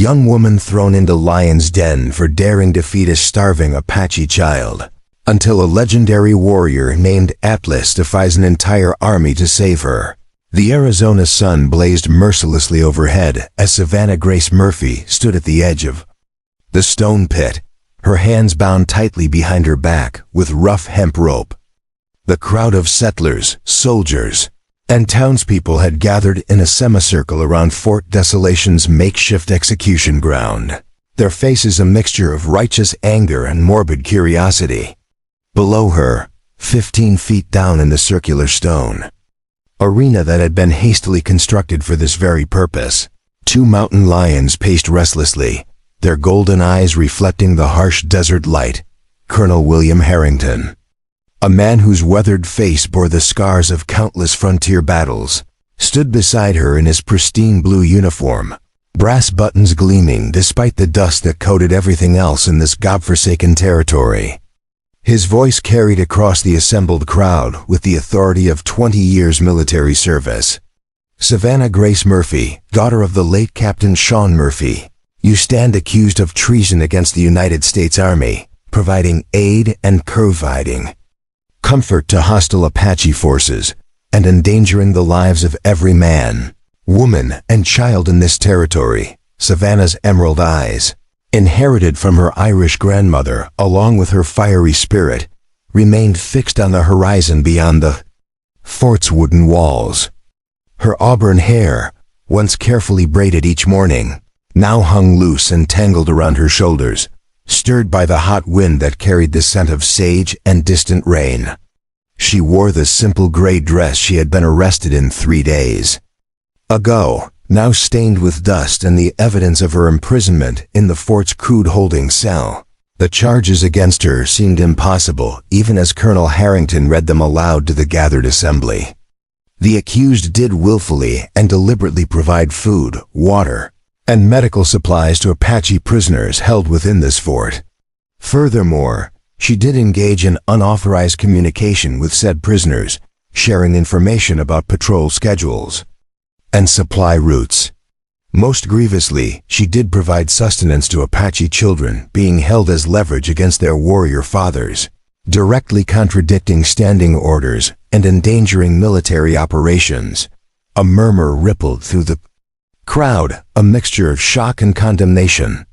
young woman thrown into lion's den for daring to feed a starving Apache child, until a legendary warrior named Atlas defies an entire army to save her. The Arizona sun blazed mercilessly overhead as Savannah Grace Murphy stood at the edge of the stone pit, her hands bound tightly behind her back with rough hemp rope. The crowd of settlers, soldiers, and townspeople had gathered in a semicircle around Fort Desolation's makeshift execution ground, their faces a mixture of righteous anger and morbid curiosity. Below her, 15 feet down in the circular stone arena that had been hastily constructed for this very purpose, 2 mountain lions paced restlessly, their golden eyes reflecting the harsh desert light. Colonel William Harrington, a man whose weathered face bore the scars of countless frontier battles, stood beside her in his pristine blue uniform, brass buttons gleaming despite the dust that coated everything else in this godforsaken territory. His voice carried across the assembled crowd with the authority of 20 years military service. Savannah Grace Murphy, daughter of the late Captain Sean Murphy, you stand accused of treason against the United States Army, providing aid and providing comfort to hostile Apache forces, and endangering the lives of every man, woman, and child in this territory. Savannah's emerald eyes, inherited from her Irish grandmother along with her fiery spirit, remained fixed on the horizon beyond the fort's wooden walls. Her auburn hair, once carefully braided each morning, now hung loose and tangled around her shoulders, stirred by the hot wind that carried the scent of sage and distant rain. She wore the simple gray dress she had been arrested in 3 days ago, now stained with dust and the evidence of her imprisonment in the fort's crude holding cell. The charges against her seemed impossible, even as Colonel Harrington read them aloud to the gathered assembly. The accused did willfully and deliberately provide food, water, and medical supplies to Apache prisoners held within this fort. Furthermore, she did engage in unauthorized communication with said prisoners, sharing information about patrol schedules and supply routes. Most grievously, she did provide sustenance to Apache children being held as leverage against their warrior fathers, directly contradicting standing orders and endangering military operations. A murmur rippled through the crowd, a mixture of shock and condemnation.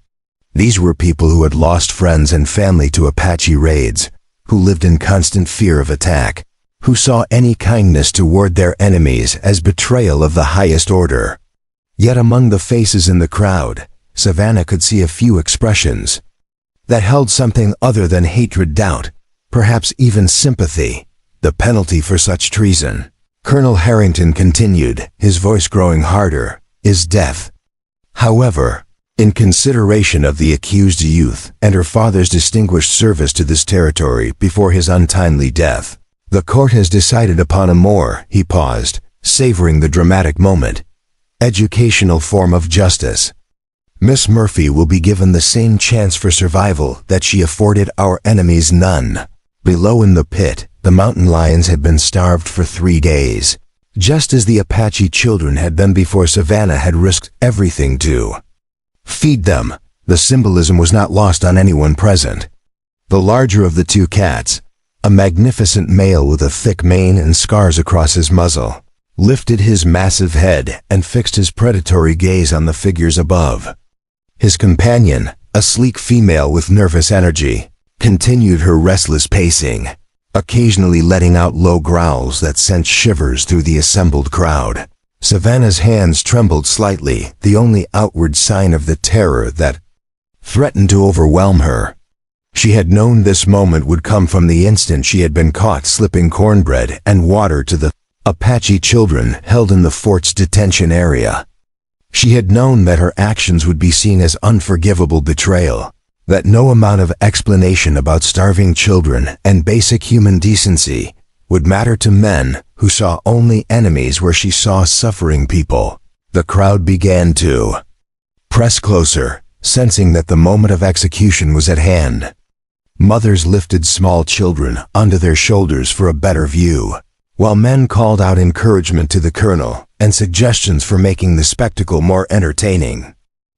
These were people who had lost friends and family to Apache raids, who lived in constant fear of attack, who saw any kindness toward their enemies as betrayal of the highest order. Yet among the faces in the crowd, Savannah could see a few expressions that held something other than hatred, doubt, perhaps even sympathy. The penalty for such treason, Colonel Harrington continued, his voice growing harder, is death. However, in consideration of the accused youth and her father's distinguished service to this territory before his untimely death, the court has decided upon a more, he paused, savoring the dramatic moment, educational form of justice. Miss Murphy will be given the same chance for survival that she afforded our enemies. None. Below in the pit, the mountain lions had been starved for 3 days, just as the Apache children had been before Savannah had risked everything to feed them. The symbolism was not lost on anyone present. The larger of the 2 cats, a magnificent male with a thick mane and scars across his muzzle, lifted his massive head and fixed his predatory gaze on the figures above. His companion, a sleek female with nervous energy, continued her restless pacing, occasionally letting out low growls that sent shivers through the assembled crowd. Savannah's hands trembled slightly, the only outward sign of the terror that threatened to overwhelm her. She had known this moment would come from the instant she had been caught slipping cornbread and water to the Apache children held in the fort's detention area. She had known that her actions would be seen as unforgivable betrayal, that no amount of explanation about starving children and basic human decency would matter to men who saw only enemies where she saw suffering people. The crowd began to press closer, sensing that the moment of execution was at hand. Mothers lifted small children onto their shoulders for a better view, while men called out encouragement to the colonel and suggestions for making the spectacle more entertaining.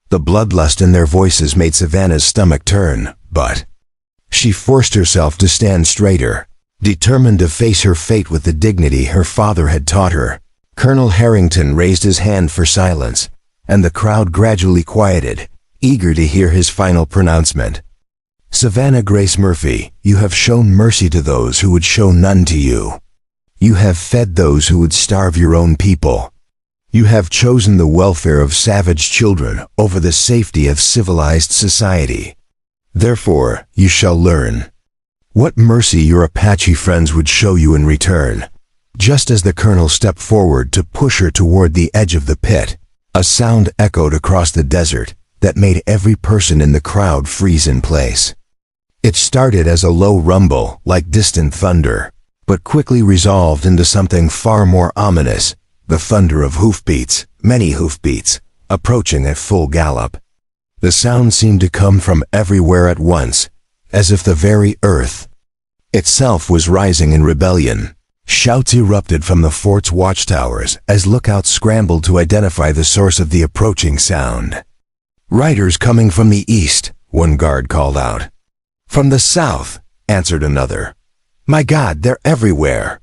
The bloodlust in their voices made Savannah's stomach turn, but she forced herself to stand straighter, determined to face her fate with the dignity her father had taught her. Colonel Harrington raised his hand for silence, and the crowd gradually quieted, eager to hear his final pronouncement. Savannah Grace Murphy, you have shown mercy to those who would show none to you. You have fed those who would starve your own people. You have chosen the welfare of savage children over the safety of civilized society. Therefore, you shall learn what mercy your Apache friends would show you in return. Just as the colonel stepped forward to push her toward the edge of the pit, a sound echoed across the desert that made every person in the crowd freeze in place. It started as a low rumble, like distant thunder, but quickly resolved into something far more ominous, the thunder of hoofbeats, many hoofbeats, approaching at full gallop. The sound seemed to come from everywhere at once, as if the very earth itself was rising in rebellion. Shouts erupted from the fort's watchtowers as lookouts scrambled to identify the source of the approaching sound. "Riders coming from the east," one guard called out. "From the south," answered another. "My God, they're everywhere,"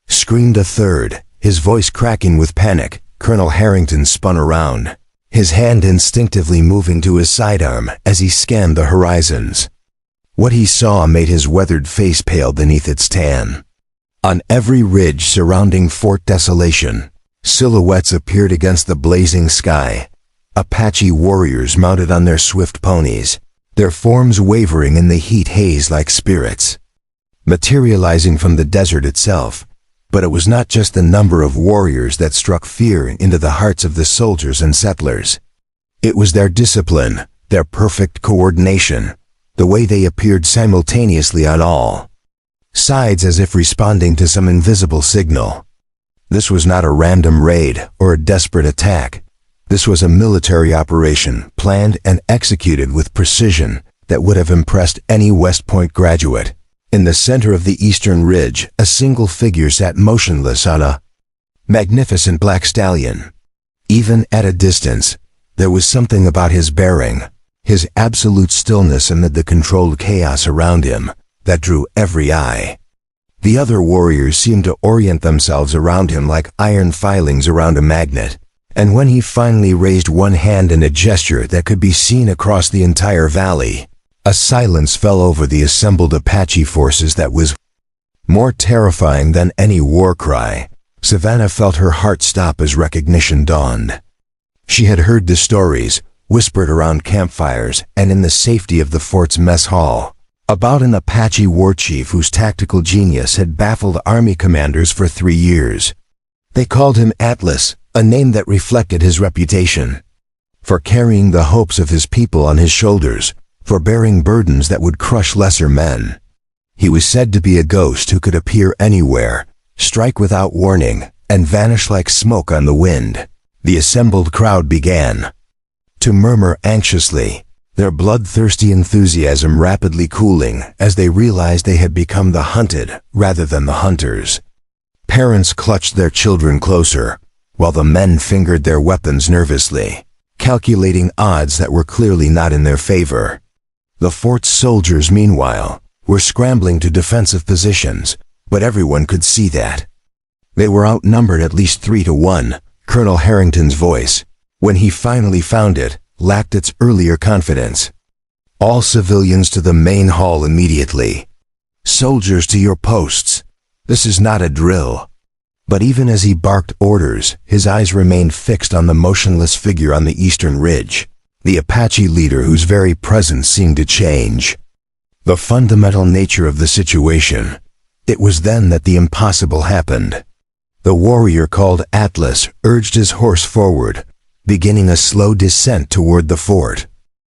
screamed a third, his voice cracking with panic. Colonel Harrington spun around, his hand instinctively moving to his sidearm as he scanned the horizons. What he saw made his weathered face pale beneath its tan. On every ridge surrounding Fort Desolation, silhouettes appeared against the blazing sky. Apache warriors mounted on their swift ponies, their forms wavering in the heat haze like spirits, materializing from the desert itself. But it was not just the number of warriors that struck fear into the hearts of the soldiers and settlers. It was their discipline, their perfect coordination, the way they appeared simultaneously on all sides as if responding to some invisible signal. This was not a random raid or a desperate attack. This was a military operation planned and executed with precision that would have impressed any West Point graduate. In the center of the eastern ridge, a single figure sat motionless on a magnificent black stallion. Even at a distance, there was something about his bearing, his absolute stillness amid the controlled chaos around him, that drew every eye. The other warriors seemed to orient themselves around him like iron filings around a magnet, and when he finally raised one hand in a gesture that could be seen across the entire valley, a silence fell over the assembled Apache forces that was more terrifying than any war cry. Savannah felt her heart stop as recognition dawned. She had heard the stories, whispered around campfires and in the safety of the fort's mess hall, about an Apache war chief whose tactical genius had baffled army commanders for 3 years. They called him Atlas, a name that reflected his reputation for carrying the hopes of his people on his shoulders, for bearing burdens that would crush lesser men. He was said to be a ghost who could appear anywhere, strike without warning, and vanish like smoke on the wind. The assembled crowd began to murmur anxiously, their bloodthirsty enthusiasm rapidly cooling as they realized they had become the hunted rather than the hunters. Parents clutched their children closer, while the men fingered their weapons nervously, calculating odds that were clearly not in their favor. The fort's soldiers, meanwhile, were scrambling to defensive positions, but everyone could see that they were outnumbered at least 3 to 1. Colonel Harrington's voice, when he finally found it, lacked its earlier confidence. "All civilians to the main hall immediately. Soldiers to your posts. This is not a drill." But even as he barked orders, his eyes remained fixed on the motionless figure on the eastern ridge, the Apache leader whose very presence seemed to change the fundamental nature of the situation. It was then that the impossible happened. The warrior called Atlas urged his horse forward, beginning a slow descent toward the fort.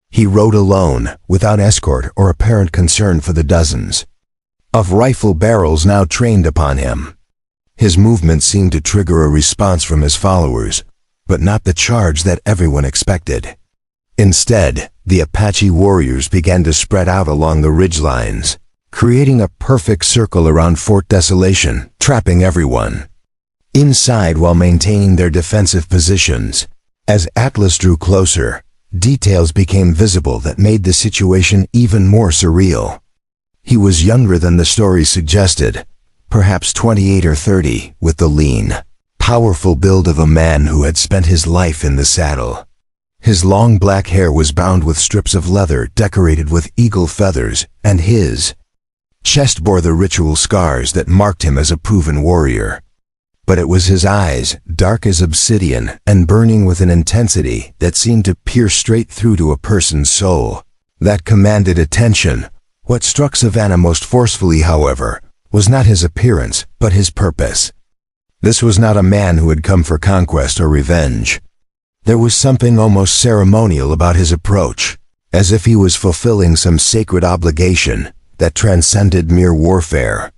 He rode alone, without escort or apparent concern for the dozens of rifle barrels now trained upon him. His movement seemed to trigger a response from his followers, but not the charge that everyone expected. Instead, the Apache warriors began to spread out along the ridgelines, creating a perfect circle around Fort Desolation, trapping everyone inside while maintaining their defensive positions. As Atlas drew closer, details became visible that made the situation even more surreal. He was younger than the story suggested, perhaps 28 or 30, with the lean, powerful build of a man who had spent his life in the saddle. His long black hair was bound with strips of leather decorated with eagle feathers, and his chest bore the ritual scars that marked him as a proven warrior. But it was his eyes, dark as obsidian and burning with an intensity that seemed to pierce straight through to a person's soul, that commanded attention. What struck Savannah most forcefully, however, was not his appearance, but his purpose. This was not a man who had come for conquest or revenge. There was something almost ceremonial about his approach, as if he was fulfilling some sacred obligation that transcended mere warfare.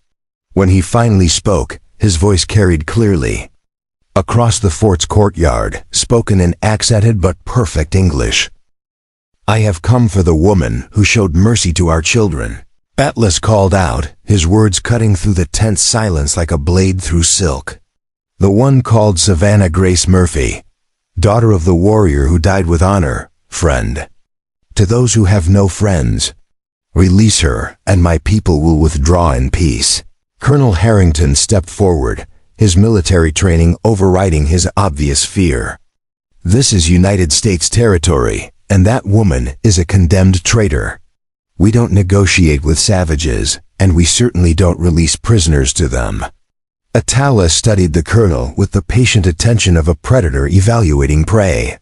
When he finally spoke, his voice carried clearly across the fort's courtyard, spoken in accented but perfect English. "I have come for the woman who showed mercy to our children," Atlas called out, his words cutting through the tense silence like a blade through silk. "The one called Savannah Grace Murphy, daughter of the warrior who died with honor, friend. To those who have no friends, release her, and my people will withdraw in peace." Colonel Harrington stepped forward, his military training overriding his obvious fear. "This is United States territory, and that woman is a condemned traitor. We don't negotiate with savages, and we certainly don't release prisoners to them." Atala studied the colonel with the patient attention of a predator evaluating prey.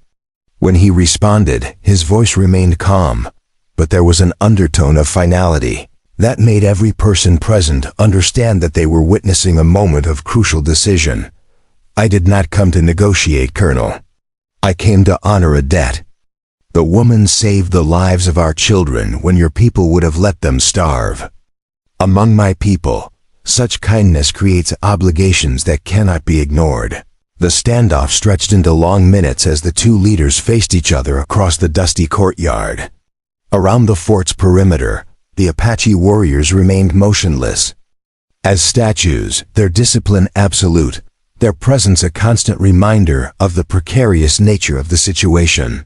When he responded, his voice remained calm, but there was an undertone of finality that made every person present understand that they were witnessing a moment of crucial decision. "I did not come to negotiate, Colonel. I came to honor a debt. The woman saved the lives of our children when your people would have let them starve. Among my people, such kindness creates obligations that cannot be ignored." The standoff stretched into long minutes as the two leaders faced each other across the dusty courtyard. Around the fort's perimeter, the Apache warriors remained motionless. As statues, their discipline absolute, their presence a constant reminder of the precarious nature of the situation.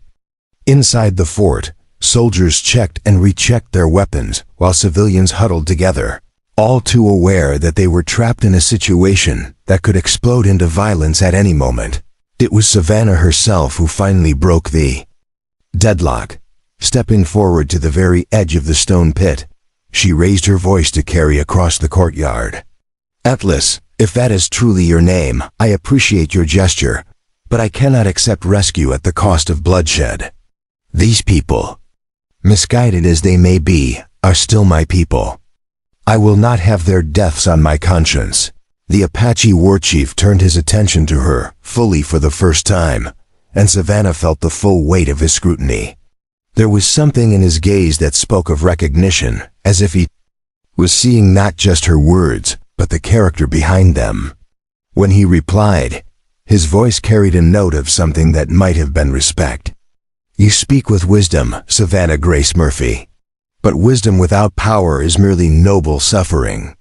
Inside the fort, soldiers checked and rechecked their weapons while civilians huddled together, all too aware that they were trapped in a situation that could explode into violence at any moment. It was Savannah herself who finally broke the deadlock. Stepping forward to the very edge of the stone pit, she raised her voice to carry across the courtyard. "Atlas, if that is truly your name, I appreciate your gesture, but I cannot accept rescue at the cost of bloodshed. These people, misguided as they may be, are still my people. I will not have their deaths on my conscience." The Apache war chief turned his attention to her, fully for the first time, and Savannah felt the full weight of his scrutiny. There was something in his gaze that spoke of recognition, as if he was seeing not just her words, but the character behind them. When he replied, his voice carried a note of something that might have been respect. "You speak with wisdom, Savannah Grace Murphy. But wisdom without power is merely noble suffering.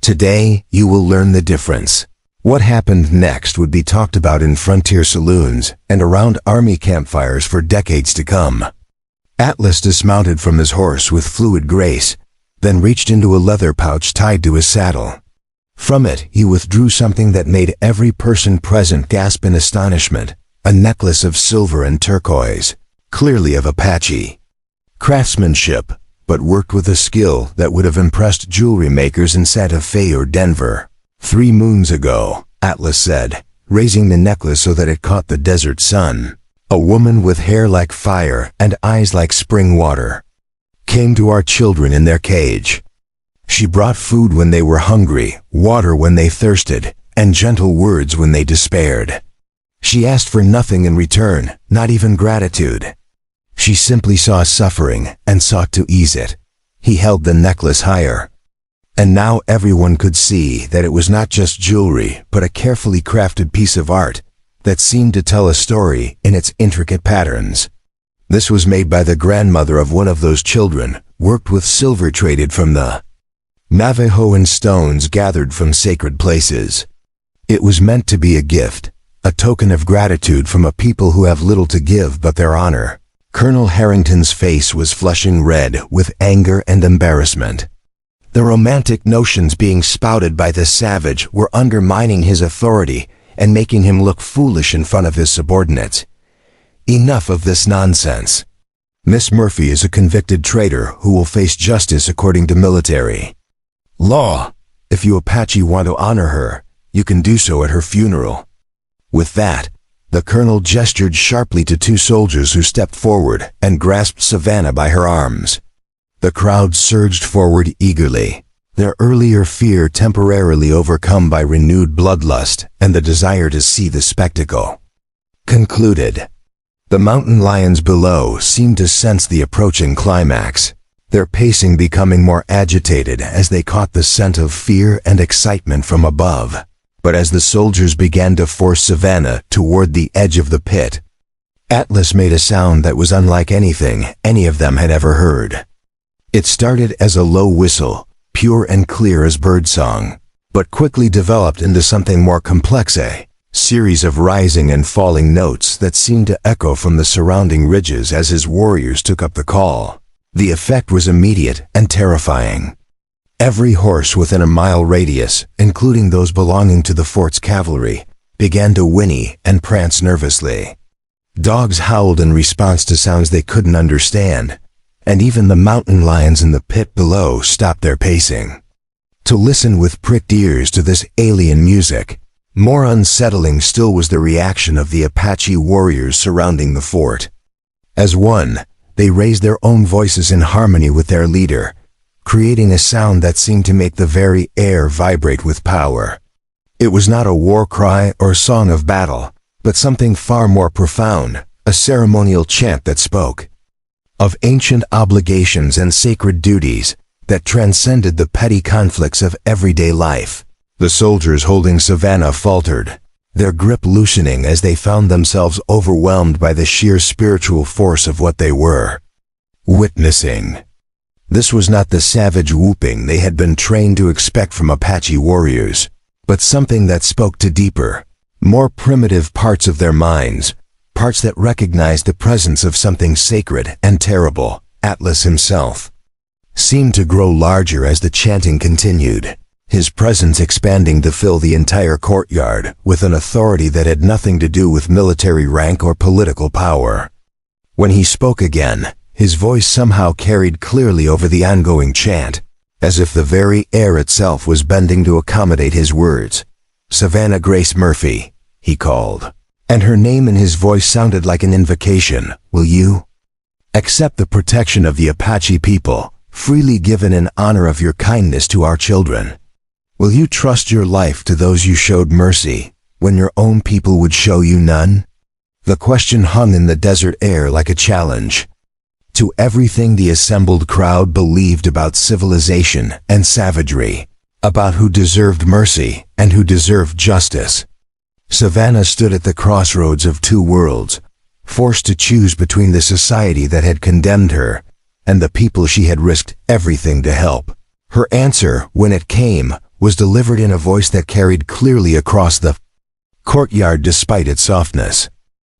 Today, you will learn the difference." What happened next would be talked about in frontier saloons and around army campfires for decades to come. Atlas dismounted from his horse with fluid grace, then reached into a leather pouch tied to his saddle. From it, he withdrew something that made every person present gasp in astonishment, a necklace of silver and turquoise, clearly of Apache craftsmanship, but worked with a skill that would have impressed jewelry makers in Santa Fe or Denver. 3 moons ago, Atlas said, raising the necklace so that it caught the desert sun, a woman with hair like fire and eyes like spring water came to our children in their cage. She brought food when they were hungry, water when they thirsted, and gentle words when they despaired. She asked for nothing in return, not even gratitude. She simply saw suffering and sought to ease it. He held the necklace higher. And now everyone could see that it was not just jewelry, but a carefully crafted piece of art that seemed to tell a story in its intricate patterns. This was made by the grandmother of one of those children, worked with silver traded from the Navajo and stones gathered from sacred places. It was meant to be a gift, a token of gratitude from a people who have little to give but their honor. Colonel Harrington's face was flushing red with anger and embarrassment. The romantic notions being spouted by the savage were undermining his authority and making him look foolish in front of his subordinates. Enough of this nonsense. Miss Murphy is a convicted traitor who will face justice according to military law. If you Apache want to honor her, you can do so at her funeral. With that, the colonel gestured sharply to two soldiers who stepped forward and grasped Savannah by her arms. The crowd surged forward eagerly, their earlier fear temporarily overcome by renewed bloodlust and the desire to see the spectacle. Concluded. The mountain lions below seemed to sense the approaching climax, their pacing becoming more agitated as they caught the scent of fear and excitement from above. But as the soldiers began to force Savannah toward the edge of the pit, Atlas made a sound that was unlike anything any of them had ever heard. It started as a low whistle, pure and clear as birdsong, but quickly developed into something more complex, a series of rising and falling notes that seemed to echo from the surrounding ridges as his warriors took up the call. The effect was immediate and terrifying. Every horse within a mile radius, including those belonging to the fort's cavalry, began to whinny and prance nervously. Dogs howled in response to sounds they couldn't understand, and even the mountain lions in the pit below stopped their pacing. To listen with pricked ears to this alien music, more unsettling still was the reaction of the Apache warriors surrounding the fort. As one, they raised their own voices in harmony with their leader, creating a sound that seemed to make the very air vibrate with power. It was not a war cry or song of battle, but something far more profound, a ceremonial chant that spoke of ancient obligations and sacred duties that transcended the petty conflicts of everyday life. The soldiers holding Savannah faltered, their grip loosening as they found themselves overwhelmed by the sheer spiritual force of what they were witnessing. This was not the savage whooping they had been trained to expect from Apache warriors, but something that spoke to deeper, more primitive parts of their minds, parts that recognized the presence of something sacred and terrible. Atlas himself seemed to grow larger as the chanting continued, his presence expanding to fill the entire courtyard with an authority that had nothing to do with military rank or political power. When he spoke again, his voice somehow carried clearly over the ongoing chant, as if the very air itself was bending to accommodate his words. "Savannah Grace Murphy," he called, and her name in his voice sounded like an invocation. "Will you accept the protection of the Apache people, freely given in honor of your kindness to our children? Will you trust your life to those you showed mercy, when your own people would show you none?" The question hung in the desert air like a challenge to everything the assembled crowd believed about civilization and savagery, about who deserved mercy and who deserved justice. Savannah stood at the crossroads of two worlds, forced to choose between the society that had condemned her and the people she had risked everything to help. Her answer, when it came, was delivered in a voice that carried clearly across the courtyard despite its softness.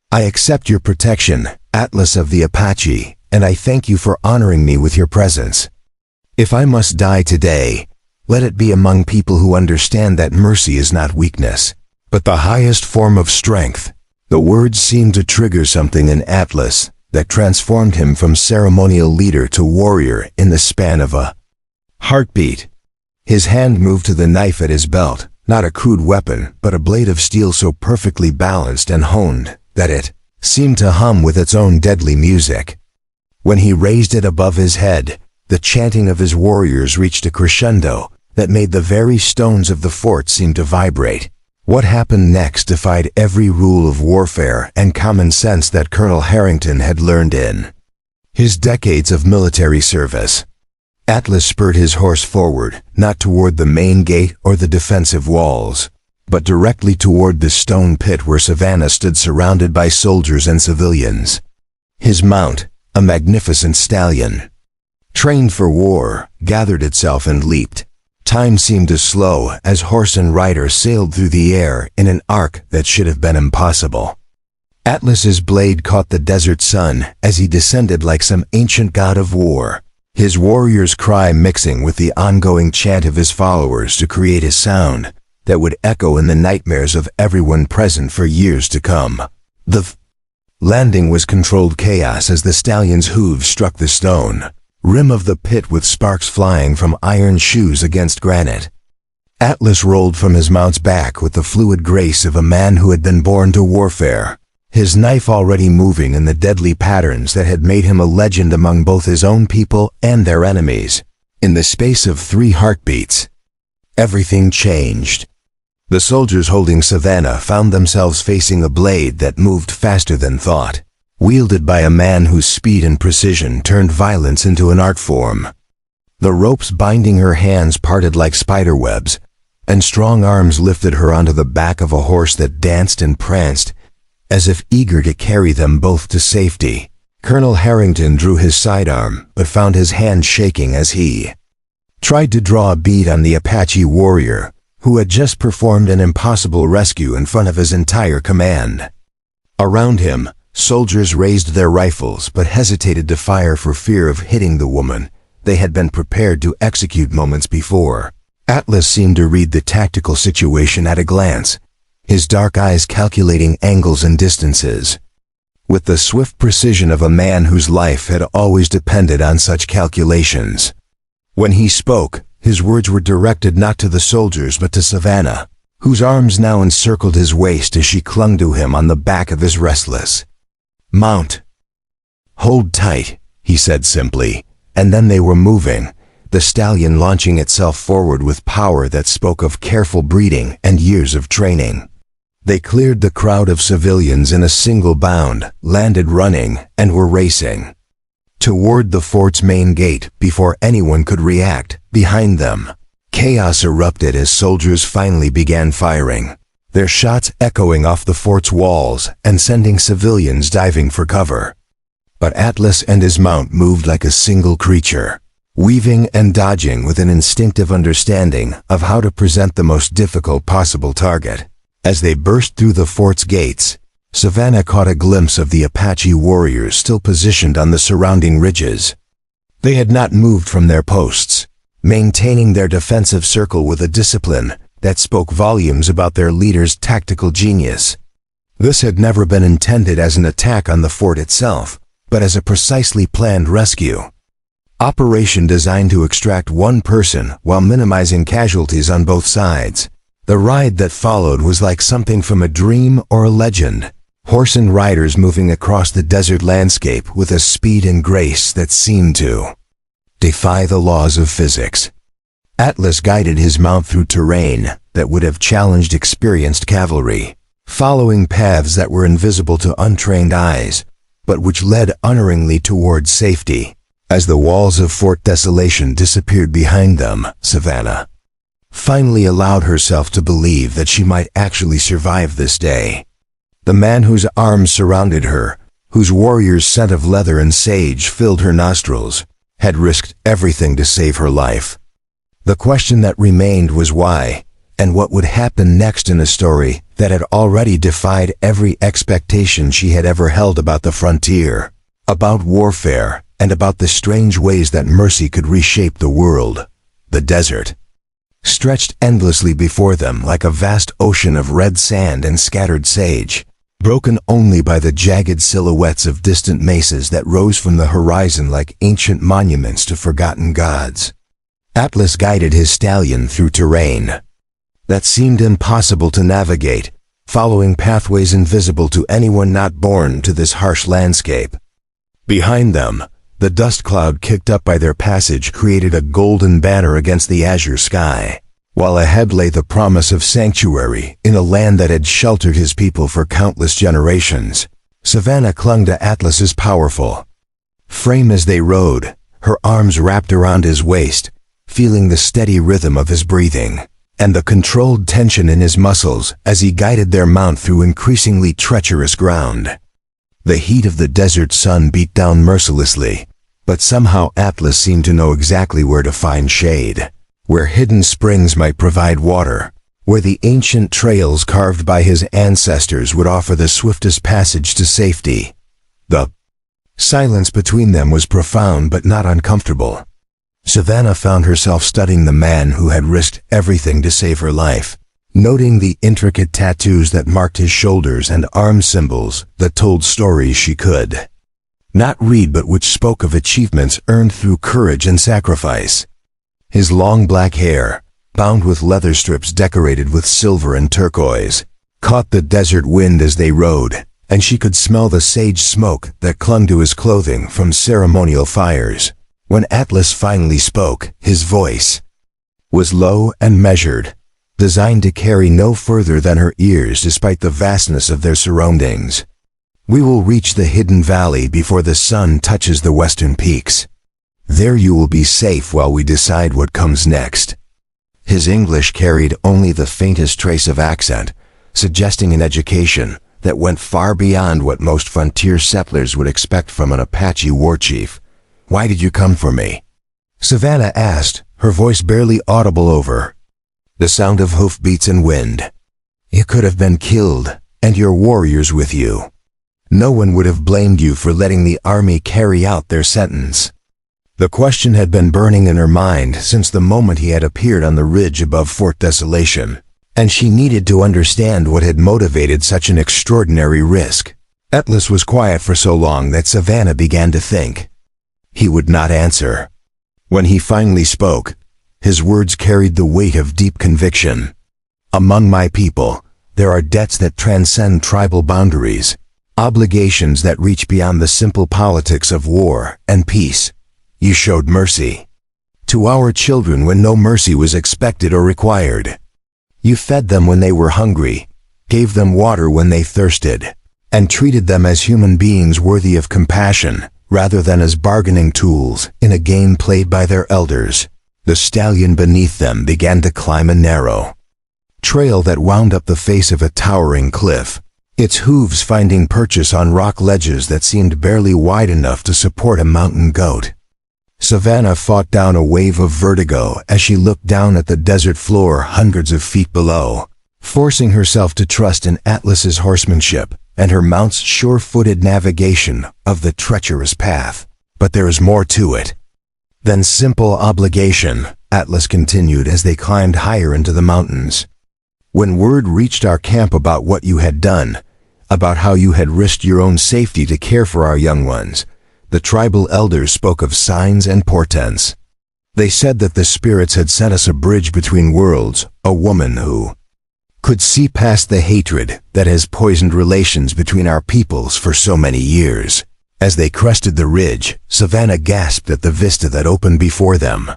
"I accept your protection, Atlas of the Apache, and I thank you for honoring me with your presence. If I must die today, let it be among people who understand that mercy is not weakness, but the highest form of strength." The words seemed to trigger something in Atlas that transformed him from ceremonial leader to warrior in the span of a heartbeat. His hand moved to the knife at his belt, not a crude weapon, but a blade of steel so perfectly balanced and honed that it seemed to hum with its own deadly music. When he raised it above his head, the chanting of his warriors reached a crescendo that made the very stones of the fort seem to vibrate. What happened next defied every rule of warfare and common sense that Colonel Harrington had learned in his decades of military service. Atlas spurred his horse forward, not toward the main gate or the defensive walls, but directly toward the stone pit where Savannah stood surrounded by soldiers and civilians. His mount, a magnificent stallion, trained for war, gathered itself and leaped. Time seemed to slow as horse and rider sailed through the air in an arc that should have been impossible. Atlas's blade caught the desert sun as he descended like some ancient god of war, his warrior's cry mixing with the ongoing chant of his followers to create a sound that would echo in the nightmares of everyone present for years to come. The landing was controlled chaos as the stallion's hooves struck the stone rim of the pit with sparks flying from iron shoes against granite. Atlas rolled from his mount's back with the fluid grace of a man who had been born to warfare, his knife already moving in the deadly patterns that had made him a legend among both his own people and their enemies. In the space of 3 heartbeats, everything changed. The soldiers holding Savannah found themselves facing a blade that moved faster than thought, wielded by a man whose speed and precision turned violence into an art form. The ropes binding her hands parted like spider webs, and strong arms lifted her onto the back of a horse that danced and pranced, as if eager to carry them both to safety. Colonel Harrington drew his sidearm, but found his hand shaking as he tried to draw a bead on the Apache warrior, who had just performed an impossible rescue in front of his entire command. Around him, soldiers raised their rifles but hesitated to fire for fear of hitting the woman they had been prepared to execute moments before. Atlas seemed to read the tactical situation at a glance, his dark eyes calculating angles and distances, with the swift precision of a man whose life had always depended on such calculations. When he spoke, his words were directed not to the soldiers but to Savannah, whose arms now encircled his waist as she clung to him on the back of his restless mount. "Hold tight," he said simply, and then they were moving, the stallion launching itself forward with power that spoke of careful breeding and years of training. They cleared the crowd of civilians in a single bound, landed running, and were racing toward the fort's main gate before anyone could react. Behind them, chaos erupted as soldiers finally began firing, their shots echoing off the fort's walls and sending civilians diving for cover. But Atlas and his mount moved like a single creature, weaving and dodging with an instinctive understanding of how to present the most difficult possible target. As they burst through the fort's gates, Savannah caught a glimpse of the Apache warriors still positioned on the surrounding ridges. They had not moved from their posts, maintaining their defensive circle with a discipline that spoke volumes about their leader's tactical genius. This had never been intended as an attack on the fort itself, but as a precisely planned rescue operation designed to extract one person while minimizing casualties on both sides. The ride that followed was like something from a dream or a legend, horse and riders moving across the desert landscape with a speed and grace that seemed to defy the laws of physics. Atlas guided his mount through terrain that would have challenged experienced cavalry, following paths that were invisible to untrained eyes, but which led unerringly towards safety. As the walls of Fort Desolation disappeared behind them, Savannah finally allowed herself to believe that she might actually survive this day. The man whose arms surrounded her, whose warrior's scent of leather and sage filled her nostrils, had risked everything to save her life. The question that remained was why, and what would happen next in a story that had already defied every expectation she had ever held about the frontier, about warfare, and about the strange ways that mercy could reshape the world. The desert stretched endlessly before them like a vast ocean of red sand and scattered sage, broken only by the jagged silhouettes of distant mesas that rose from the horizon like ancient monuments to forgotten gods. Atlas guided his stallion through terrain that seemed impossible to navigate, following pathways invisible to anyone not born to this harsh landscape. Behind them, the dust cloud kicked up by their passage created a golden banner against the azure sky, while ahead lay the promise of sanctuary in a land that had sheltered his people for countless generations. Savannah clung to Atlas's powerful frame as they rode, her arms wrapped around his waist, feeling the steady rhythm of his breathing, and the controlled tension in his muscles as he guided their mount through increasingly treacherous ground. The heat of the desert sun beat down mercilessly, but somehow Atlas seemed to know exactly where to find shade, where hidden springs might provide water, where the ancient trails carved by his ancestors would offer the swiftest passage to safety. The silence between them was profound but not uncomfortable. Savannah found herself studying the man who had risked everything to save her life, noting the intricate tattoos that marked his shoulders and arm symbols that told stories she could not read but which spoke of achievements earned through courage and sacrifice. His long black hair, bound with leather strips decorated with silver and turquoise, caught the desert wind as they rode, and she could smell the sage smoke that clung to his clothing from ceremonial fires. When Atlas finally spoke, his voice was low and measured, designed to carry no further than her ears despite the vastness of their surroundings. "We will reach the hidden valley before the sun touches the western peaks. There you will be safe while we decide what comes next." His English carried only the faintest trace of accent, suggesting an education that went far beyond what most frontier settlers would expect from an Apache war chief. "Why did you come for me?" Savannah asked, her voice barely audible over the sound of hoofbeats and wind. "You could have been killed, and your warriors with you. No one would have blamed you for letting the army carry out their sentence." The question had been burning in her mind since the moment he had appeared on the ridge above Fort Desolation, and she needed to understand what had motivated such an extraordinary risk. Atlas was quiet for so long that Savannah began to think he would not answer. When he finally spoke, his words carried the weight of deep conviction. "Among my people, there are debts that transcend tribal boundaries, obligations that reach beyond the simple politics of war and peace. You showed mercy to our children when no mercy was expected or required. You fed them when they were hungry, gave them water when they thirsted, and treated them as human beings worthy of compassion, rather than as bargaining tools in a game played by their elders." The stallion beneath them began to climb a narrow trail that wound up the face of a towering cliff, its hooves finding purchase on rock ledges that seemed barely wide enough to support a mountain goat. Savannah fought down a wave of vertigo as she looked down at the desert floor hundreds of feet below, forcing herself to trust in Atlas's horsemanship and her mount's sure-footed navigation of the treacherous path. "But there is more to it than simple obligation," Atlas continued as they climbed higher into the mountains. "When word reached our camp about what you had done, about how you had risked your own safety to care for our young ones, the tribal elders spoke of signs and portents. They said that the spirits had sent us a bridge between worlds, a woman who could see past the hatred that has poisoned relations between our peoples for so many years." As they crested the ridge, Savannah gasped at the vista that opened before them.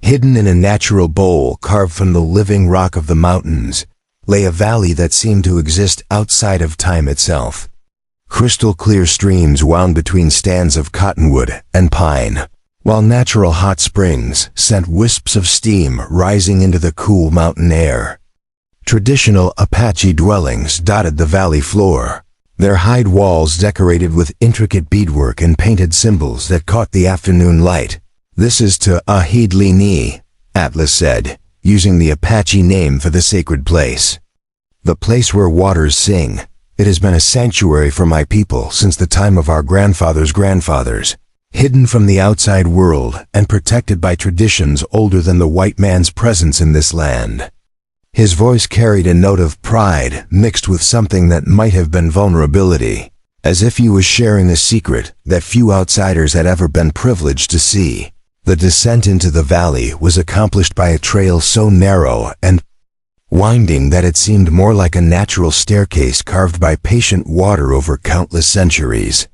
Hidden in a natural bowl carved from the living rock of the mountains, lay a valley that seemed to exist outside of time itself. Crystal-clear streams wound between stands of cottonwood and pine, while natural hot springs sent wisps of steam rising into the cool mountain air. Traditional Apache dwellings dotted the valley floor, their hide walls decorated with intricate beadwork and painted symbols that caught the afternoon light. "This is to Ahidlini," Atlas said, using the Apache name for the sacred place. "The place where waters sing. It has been a sanctuary for my people since the time of our grandfathers' grandfathers, hidden from the outside world and protected by traditions older than the white man's presence in this land." His voice carried a note of pride mixed with something that might have been vulnerability, as if he was sharing a secret that few outsiders had ever been privileged to see. The descent into the valley was accomplished by a trail so narrow and winding that it seemed more like a natural staircase carved by patient water over countless centuries.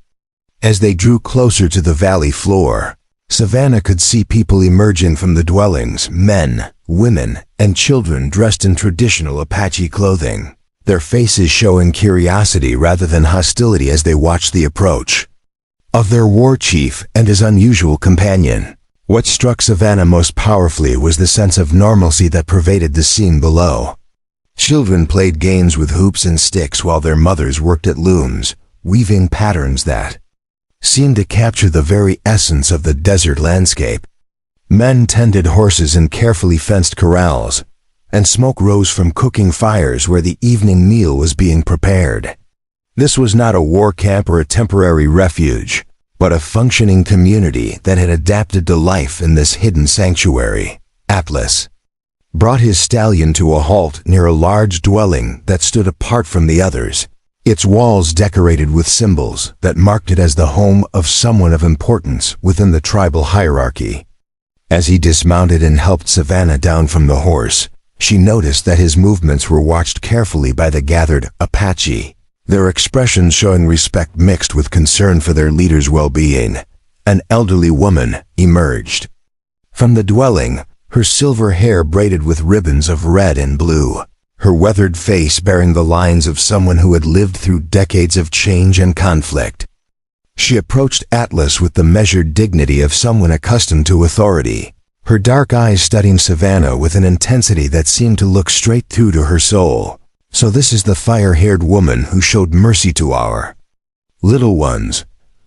As they drew closer to the valley floor, Savannah could see people emerging from the dwellings, men, women, and children dressed in traditional Apache clothing, their faces showing curiosity rather than hostility as they watched the approach of their war chief and his unusual companion. What struck Savannah most powerfully was the sense of normalcy that pervaded the scene below. Children played games with hoops and sticks while their mothers worked at looms, weaving patterns that seemed to capture the very essence of the desert landscape. Men tended horses in carefully fenced corrals, and smoke rose from cooking fires where the evening meal was being prepared. This was not a war camp or a temporary refuge, but a functioning community that had adapted to life in this hidden sanctuary. Atlas brought his stallion to a halt near a large dwelling that stood apart from the others, its walls decorated with symbols that marked it as the home of someone of importance within the tribal hierarchy. As he dismounted and helped Savannah down from the horse, she noticed that his movements were watched carefully by the gathered Apache, their expressions showing respect mixed with concern for their leader's well-being. An elderly woman emerged from the dwelling, her silver hair braided with ribbons of red and blue, her weathered face bearing the lines of someone who had lived through decades of change and conflict. She approached Atlas with the measured dignity of someone accustomed to authority, her dark eyes studying Savannah with an intensity that seemed to look straight through to her soul. "So this is the fire-haired woman who showed mercy to our little ones,"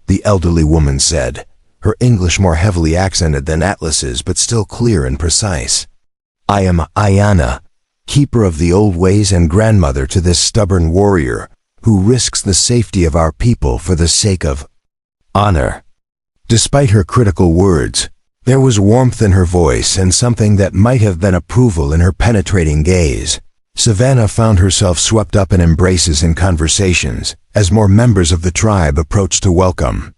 the elderly woman said, her English more heavily accented than Atlas's but still clear and precise. "I am Ayanna, keeper of the old ways and grandmother to this stubborn warrior who risks the safety of our people for the sake of honor." Despite her critical words, there was warmth in her voice and something that might have been approval in her penetrating gaze. Savannah found herself swept up in embraces and conversations as more members of the tribe approached to welcome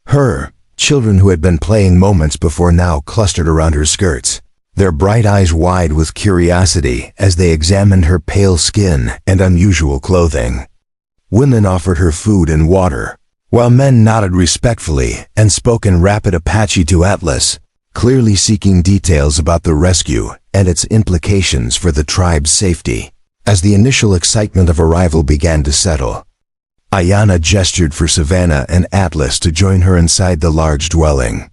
her. Children who had been playing moments before now clustered around her skirts, their bright eyes wide with curiosity as they examined her pale skin and unusual clothing. Women offered her food and water, while men nodded respectfully and spoke in rapid Apache to Atlas, clearly seeking details about the rescue and its implications for the tribe's safety. As the initial excitement of arrival began to settle, Ayanna gestured for Savannah and Atlas to join her inside the large dwelling.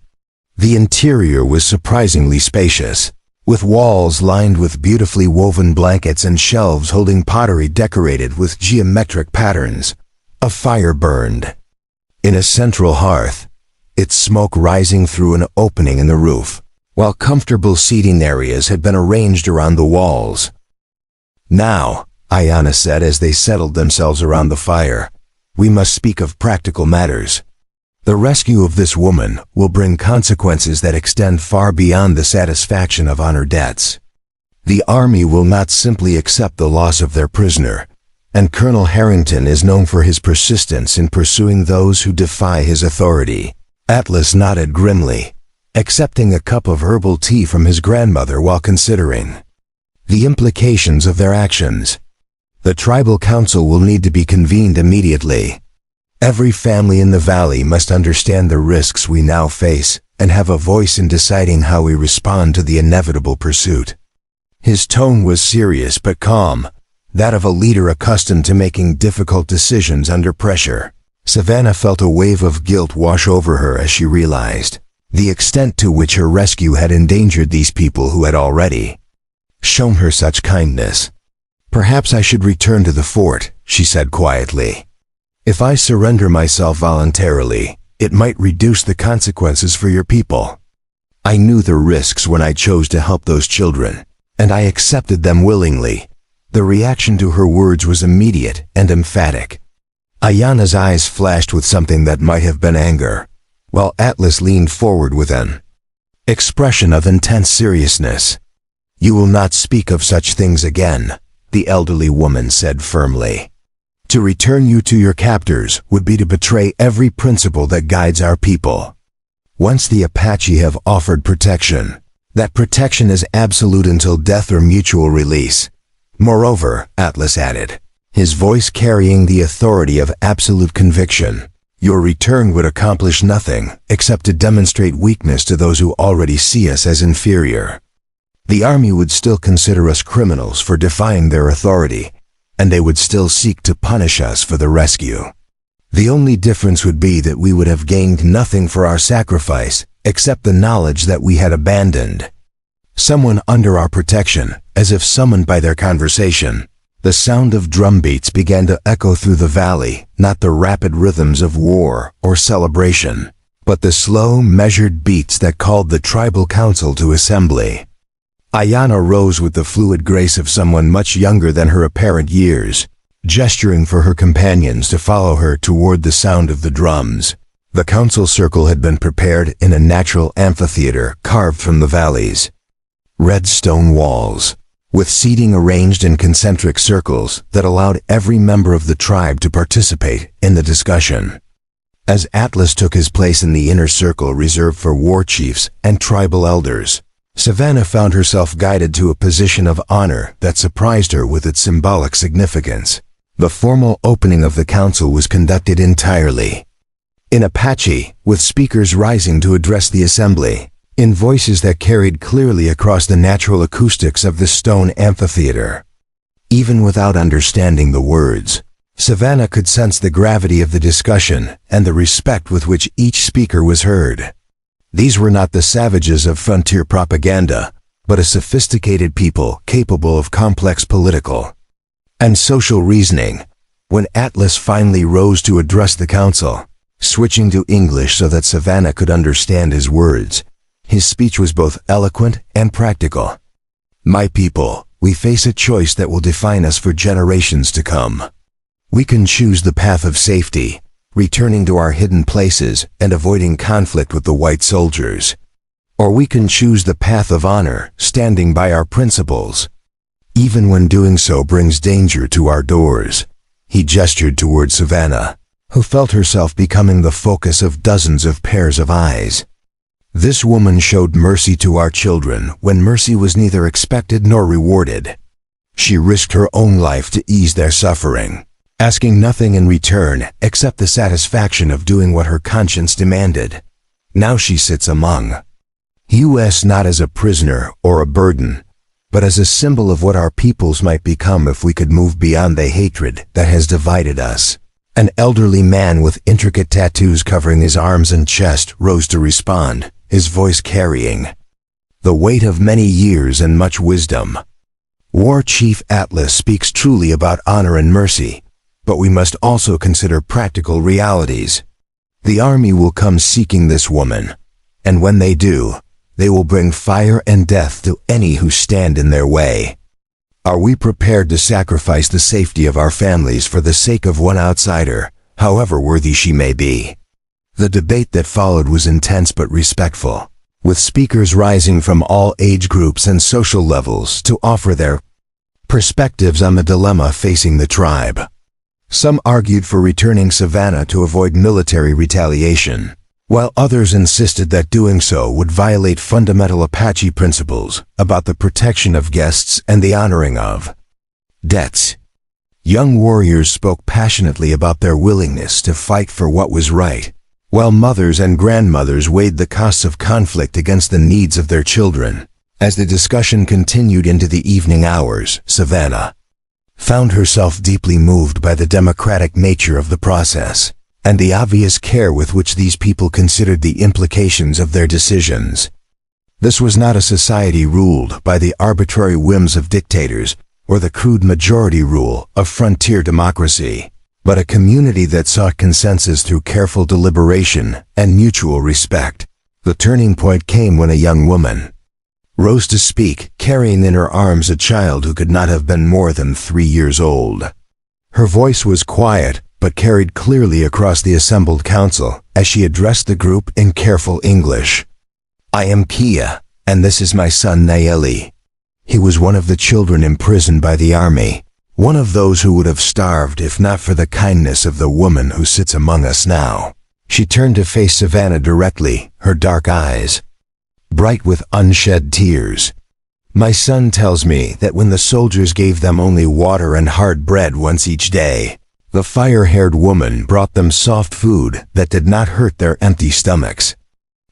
The interior was surprisingly spacious, with walls lined with beautifully woven blankets and shelves holding pottery decorated with geometric patterns. A fire burned in a central hearth, its smoke rising through an opening in the roof, while comfortable seating areas had been arranged around the walls. "Now," Ayanna said as they settled themselves around the fire, "we must speak of practical matters. The rescue of this woman will bring consequences that extend far beyond the satisfaction of honor debts. The army will not simply accept the loss of their prisoner, and Colonel Harrington is known for his persistence in pursuing those who defy his authority." Atlas nodded grimly, accepting a cup of herbal tea from his grandmother while considering the implications of their actions. "The tribal council will need to be convened immediately. Every family in the valley must understand the risks we now face and have a voice in deciding how we respond to the inevitable pursuit." His tone was serious but calm, that of a leader accustomed to making difficult decisions under pressure. Savannah felt a wave of guilt wash over her as she realized the extent to which her rescue had endangered these people who had already shown her such kindness. "Perhaps I should return to the fort," she said quietly. "If I surrender myself voluntarily, it might reduce the consequences for your people. I knew the risks when I chose to help those children, and I accepted them willingly." The reaction to her words was immediate and emphatic. Ayanna's eyes flashed with something that might have been anger, while Atlas leaned forward with an expression of intense seriousness. "You will not speak of such things again," the elderly woman said firmly. "To return you to your captors would be to betray every principle that guides our people. Once the Apache have offered protection, that protection is absolute until death or mutual release. Moreover," Atlas added, his voice carrying the authority of absolute conviction, "your return would accomplish nothing except to demonstrate weakness to those who already see us as inferior. The army would still consider us criminals for defying their authority, and they would still seek to punish us for the rescue. The only difference would be that we would have gained nothing for our sacrifice except the knowledge that we had abandoned someone under our protection, as if summoned by their conversation. The sound of drumbeats began to echo through the valley, not the rapid rhythms of war or celebration, but the slow, measured beats that called the tribal council to assembly. Ayanna rose with the fluid grace of someone much younger than her apparent years, gesturing for her companions to follow her toward the sound of the drums. The council circle had been prepared in a natural amphitheater carved from the valleys. Red stone walls, with seating arranged in concentric circles that allowed every member of the tribe to participate in the discussion. As Atlas took his place in the inner circle reserved for war chiefs and tribal elders, Savannah found herself guided to a position of honor that surprised her with its symbolic significance. The formal opening of the council was conducted entirely in Apache, with speakers rising to address the assembly, in voices that carried clearly across the natural acoustics of the stone amphitheater. Even without understanding the words, Savannah could sense the gravity of the discussion and the respect with which each speaker was heard. These were not the savages of frontier propaganda, but a sophisticated people capable of complex political and social reasoning. When Atlas finally rose to address the council, switching to English so that Savannah could understand his words, his speech was both eloquent and practical. My people, we face a choice that will define us for generations to come. We can choose the path of safety, returning to our hidden places and avoiding conflict with the white soldiers. Or we can choose the path of honor, standing by our principles, even when doing so brings danger to our doors. He gestured toward Savannah, who felt herself becoming the focus of dozens of pairs of eyes. This woman showed mercy to our children when mercy was neither expected nor rewarded. She risked her own life to ease their suffering, asking nothing in return except the satisfaction of doing what her conscience demanded. Now she sits among us not as a prisoner or a burden, but as a symbol of what our peoples might become if we could move beyond the hatred that has divided us. An elderly man with intricate tattoos covering his arms and chest rose to respond, his voice carrying the weight of many years and much wisdom. War Chief Atlas speaks truly about honor and mercy, but we must also consider practical realities. The army will come seeking this woman, and when they do, they will bring fire and death to any who stand in their way. Are we prepared to sacrifice the safety of our families for the sake of one outsider, however worthy she may be? The debate that followed was intense but respectful, with speakers rising from all age groups and social levels to offer their perspectives on the dilemma facing the tribe. Some argued for returning Savannah to avoid military retaliation, while others insisted that doing so would violate fundamental Apache principles about the protection of guests and the honoring of debts. Young warriors spoke passionately about their willingness to fight for what was right, while mothers and grandmothers weighed the costs of conflict against the needs of their children. As the discussion continued into the evening hours, Savannah found herself deeply moved by the democratic nature of the process, and the obvious care with which these people considered the implications of their decisions. This was not a society ruled by the arbitrary whims of dictators or the crude majority rule of frontier democracy, but a community that sought consensus through careful deliberation and mutual respect. The turning point came when a young woman rose to speak, carrying in her arms a child who could not have been more than 3 years old. Her voice was quiet, but carried clearly across the assembled council as she addressed the group in careful English. I am Kia, and this is my son Nayeli. He was one of the children imprisoned by the army, one of those who would have starved if not for the kindness of the woman who sits among us now. She turned to face Savannah directly, her dark eyes bright with unshed tears. My son tells me that when the soldiers gave them only water and hard bread once each day, the fire-haired woman brought them soft food that did not hurt their empty stomachs.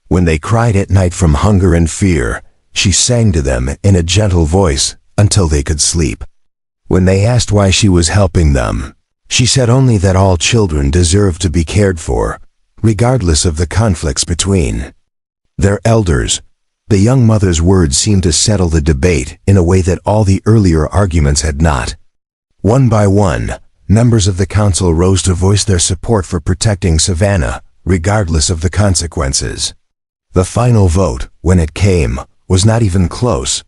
When they cried at night from hunger and fear, she sang to them in a gentle voice until they could sleep. When they asked why she was helping them, she said only that all children deserve to be cared for, regardless of the conflicts between their elders. The young mother's words seemed to settle the debate in a way that all the earlier arguments had not. One by one, members of the council rose to voice their support for protecting Savannah, regardless of the consequences. The final vote, when it came, was not even close.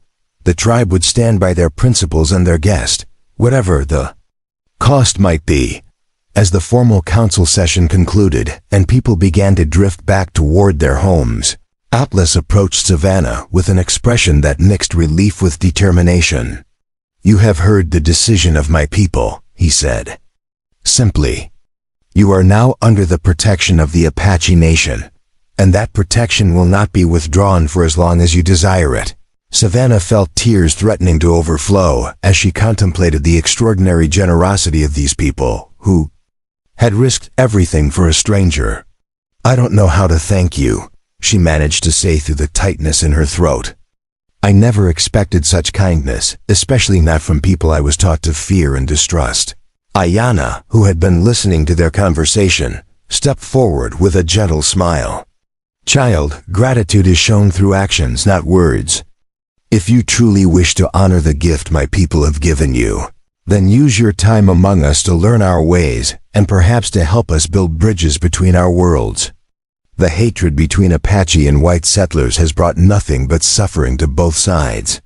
The tribe would stand by their principles and their guest, whatever the cost might be. As the formal council session concluded and people began to drift back toward their homes, Atlas approached Savannah with an expression that mixed relief with determination. "You have heard the decision of my people," he said. "Simply, you are now under the protection of the Apache Nation, and that protection will not be withdrawn for as long as you desire it." Savannah felt tears threatening to overflow as she contemplated the extraordinary generosity of these people who had risked everything for a stranger. "I don't know how to thank you," she managed to say through the tightness in her throat. "I never expected such kindness, especially not from people I was taught to fear and distrust." Ayanna, who had been listening to their conversation, stepped forward with a gentle smile. "Child, gratitude is shown through actions, not words. If you truly wish to honor the gift my people have given you, then use your time among us to learn our ways and perhaps to help us build bridges between our worlds. The hatred between Apache and white settlers has brought nothing but suffering to both sides.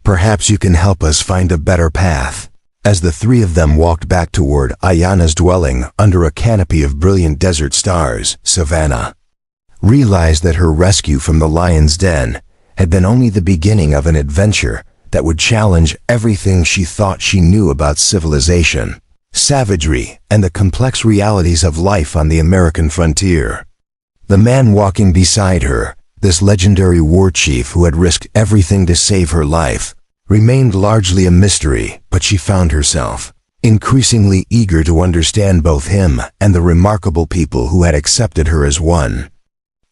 Perhaps you can help us find a better path." As the three of them walked back toward Ayanna's dwelling under a canopy of brilliant desert stars, Savannah realized that her rescue from the lion's den had been only the beginning of an adventure that would challenge everything she thought she knew about civilization, savagery, and the complex realities of life on the American frontier. The man walking beside her, this legendary war chief who had risked everything to save her life, remained largely a mystery, but she found herself increasingly eager to understand both him and the remarkable people who had accepted her as one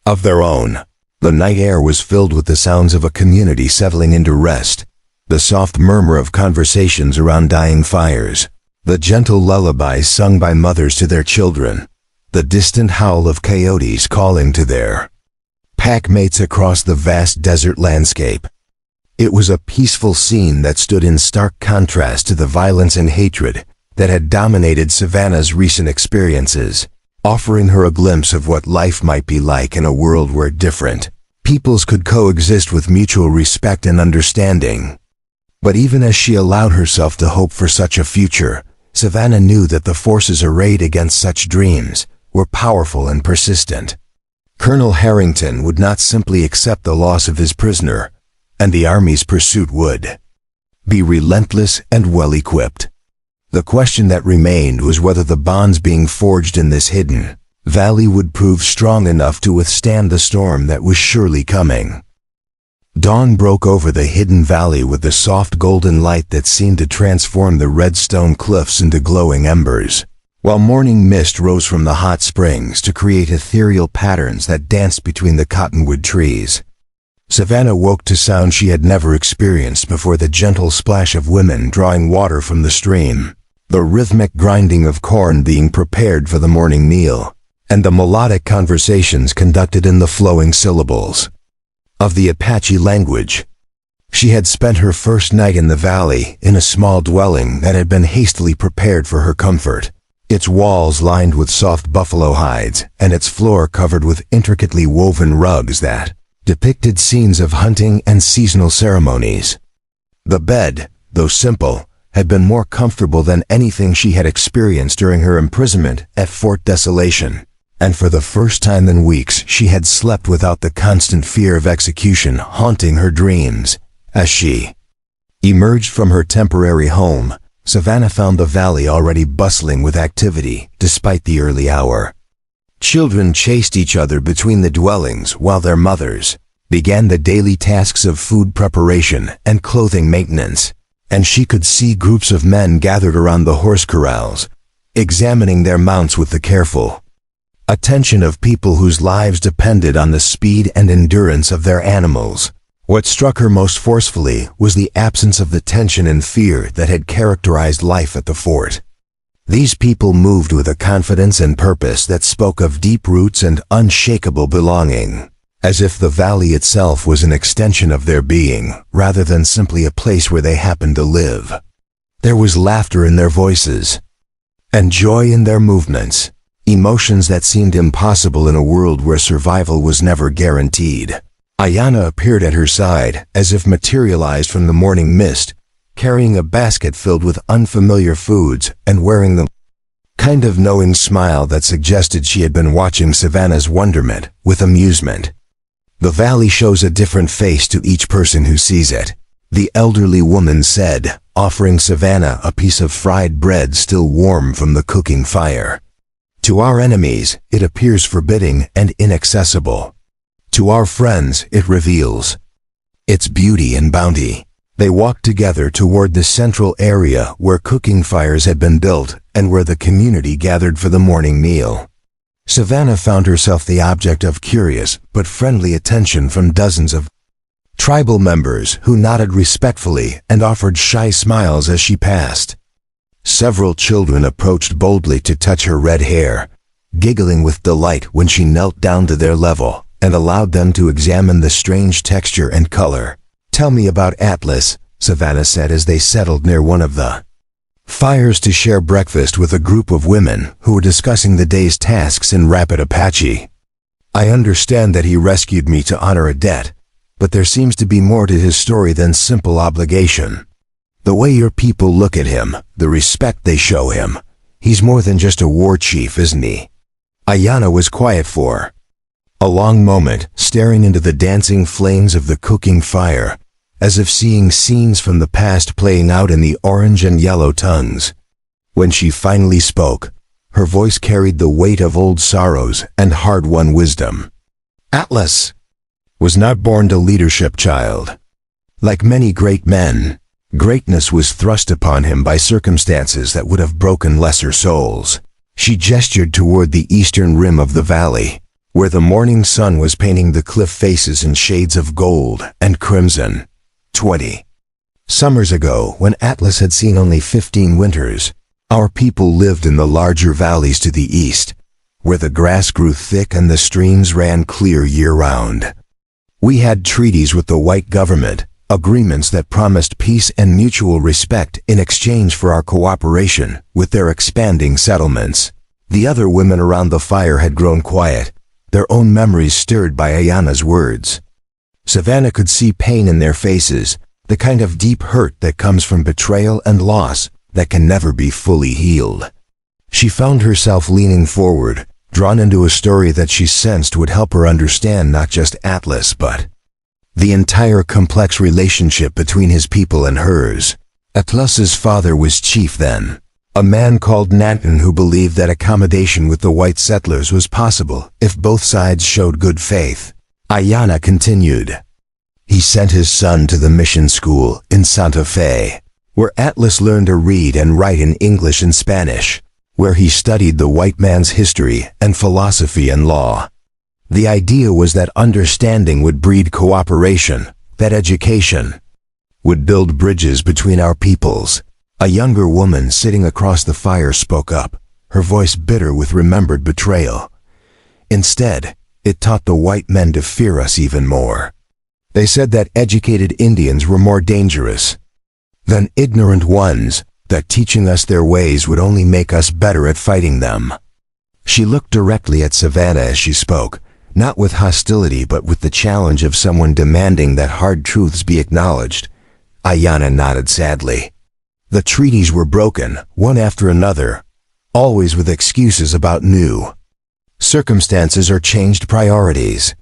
of their own. The night air was filled with the sounds of a community settling into rest, the soft murmur of conversations around dying fires, the gentle lullabies sung by mothers to their children, the distant howl of coyotes calling to their pack mates across the vast desert landscape. It was a peaceful scene that stood in stark contrast to the violence and hatred that had dominated Savannah's recent experiences, offering her a glimpse of what life might be like in a world where different peoples could coexist with mutual respect and understanding. But even as she allowed herself to hope for such a future, Savannah knew that the forces arrayed against such dreams were powerful and persistent. Colonel Harrington would not simply accept the loss of his prisoner, and the Army's pursuit would be relentless and well-equipped. The question that remained was whether the bonds being forged in this hidden valley would prove strong enough to withstand the storm that was surely coming. Dawn broke over the hidden valley with the soft golden light that seemed to transform the red stone cliffs into glowing embers, while morning mist rose from the hot springs to create ethereal patterns that danced between the cottonwood trees. Savannah woke to sounds she had never experienced before: the gentle splash of women drawing water from the stream, the rhythmic grinding of corn being prepared for the morning meal, and the melodic conversations conducted in the flowing syllables of the Apache language. She had spent her first night in the valley in a small dwelling that had been hastily prepared for her comfort, its walls lined with soft buffalo hides and its floor covered with intricately woven rugs that depicted scenes of hunting and seasonal ceremonies. The bed, though simple, had been more comfortable than anything she had experienced during her imprisonment at Fort Desolation, and for the first time in weeks she had slept without the constant fear of execution haunting her dreams. As she emerged from her temporary home, Savannah found the valley already bustling with activity despite the early hour. Children chased each other between the dwellings while their mothers began the daily tasks of food preparation and clothing maintenance, and she could see groups of men gathered around the horse corrals, examining their mounts with the careful attention of people whose lives depended on the speed and endurance of their animals. What struck her most forcefully was the absence of the tension and fear that had characterized life at the fort. These people moved with a confidence and purpose that spoke of deep roots and unshakable belonging, as if the valley itself was an extension of their being, rather than simply a place where they happened to live. There was laughter in their voices, and joy in their movements, emotions that seemed impossible in a world where survival was never guaranteed. Ayana appeared at her side, as if materialized from the morning mist, carrying a basket filled with unfamiliar foods and wearing the kind of knowing smile that suggested she had been watching Savannah's wonderment with amusement. "The valley shows a different face to each person who sees it," the elderly woman said, offering Savannah a piece of fried bread still warm from the cooking fire. "To our enemies, it appears forbidding and inaccessible. To our friends, it reveals its beauty and bounty." They walked together toward the central area where cooking fires had been built and where the community gathered for the morning meal. Savannah found herself the object of curious but friendly attention from dozens of tribal members who nodded respectfully and offered shy smiles as she passed. Several children approached boldly to touch her red hair, giggling with delight when she knelt down to their level and allowed them to examine the strange texture and color. "Tell me about Atlas," Savannah said as they settled near one of the fires to share breakfast with a group of women who were discussing the day's tasks in rapid Apache. "I understand that he rescued me to honor a debt, but there seems to be more to his story than simple obligation. The way your people look at him, the respect they show him, he's more than just a war chief, isn't he?" Ayana was quiet for a long moment, staring into the dancing flames of the cooking fire, as if seeing scenes from the past playing out in the orange and yellow tongues. When she finally spoke, her voice carried the weight of old sorrows and hard-won wisdom. "Atlas was not born to leadership, child. Like many great men, greatness was thrust upon him by circumstances that would have broken lesser souls." She gestured toward the eastern rim of the valley, where the morning sun was painting the cliff faces in shades of gold and crimson. 20 summers ago, when Atlas had seen only 15 winters, our people lived in the larger valleys to the east, where the grass grew thick and the streams ran clear year-round. We had treaties with the white government, agreements that promised peace and mutual respect in exchange for our cooperation with their expanding settlements. The other women around the fire had grown quiet, their own memories stirred by Ayana's words. Savannah could see pain in their faces, the kind of deep hurt that comes from betrayal and loss that can never be fully healed. She found herself leaning forward, drawn into a story that she sensed would help her understand not just Atlas but the entire complex relationship between his people and hers. Atlas's father was chief then, a man called Nanton who believed that accommodation with the white settlers was possible if both sides showed good faith. Ayana continued. He sent his son to the mission school in Santa Fe, where Atlas learned to read and write in English and Spanish, where he studied the white man's history and philosophy and law. The idea was that understanding would breed cooperation, that education would build bridges between our peoples. A younger woman sitting across the fire spoke up, her voice bitter with remembered betrayal. "Instead, it taught the white men to fear us even more. They said that educated Indians were more dangerous than ignorant ones, that teaching us their ways would only make us better at fighting them." She looked directly at Savannah as she spoke, not with hostility but with the challenge of someone demanding that hard truths be acknowledged. Ayana nodded sadly. The treaties were broken, one after another, always with excuses about new circumstances or changed priorities.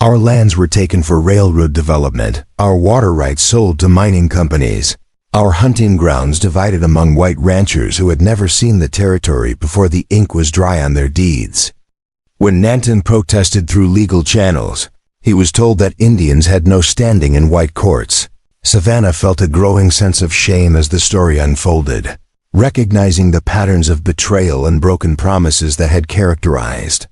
Our lands were taken for railroad development, our water rights sold to mining companies, our hunting grounds divided among white ranchers who had never seen the territory before the ink was dry on their deeds. When Nanton protested through legal channels, he was told that Indians had no standing in white courts. Savannah felt a growing sense of shame as the story unfolded, recognizing the patterns of betrayal and broken promises that had characterized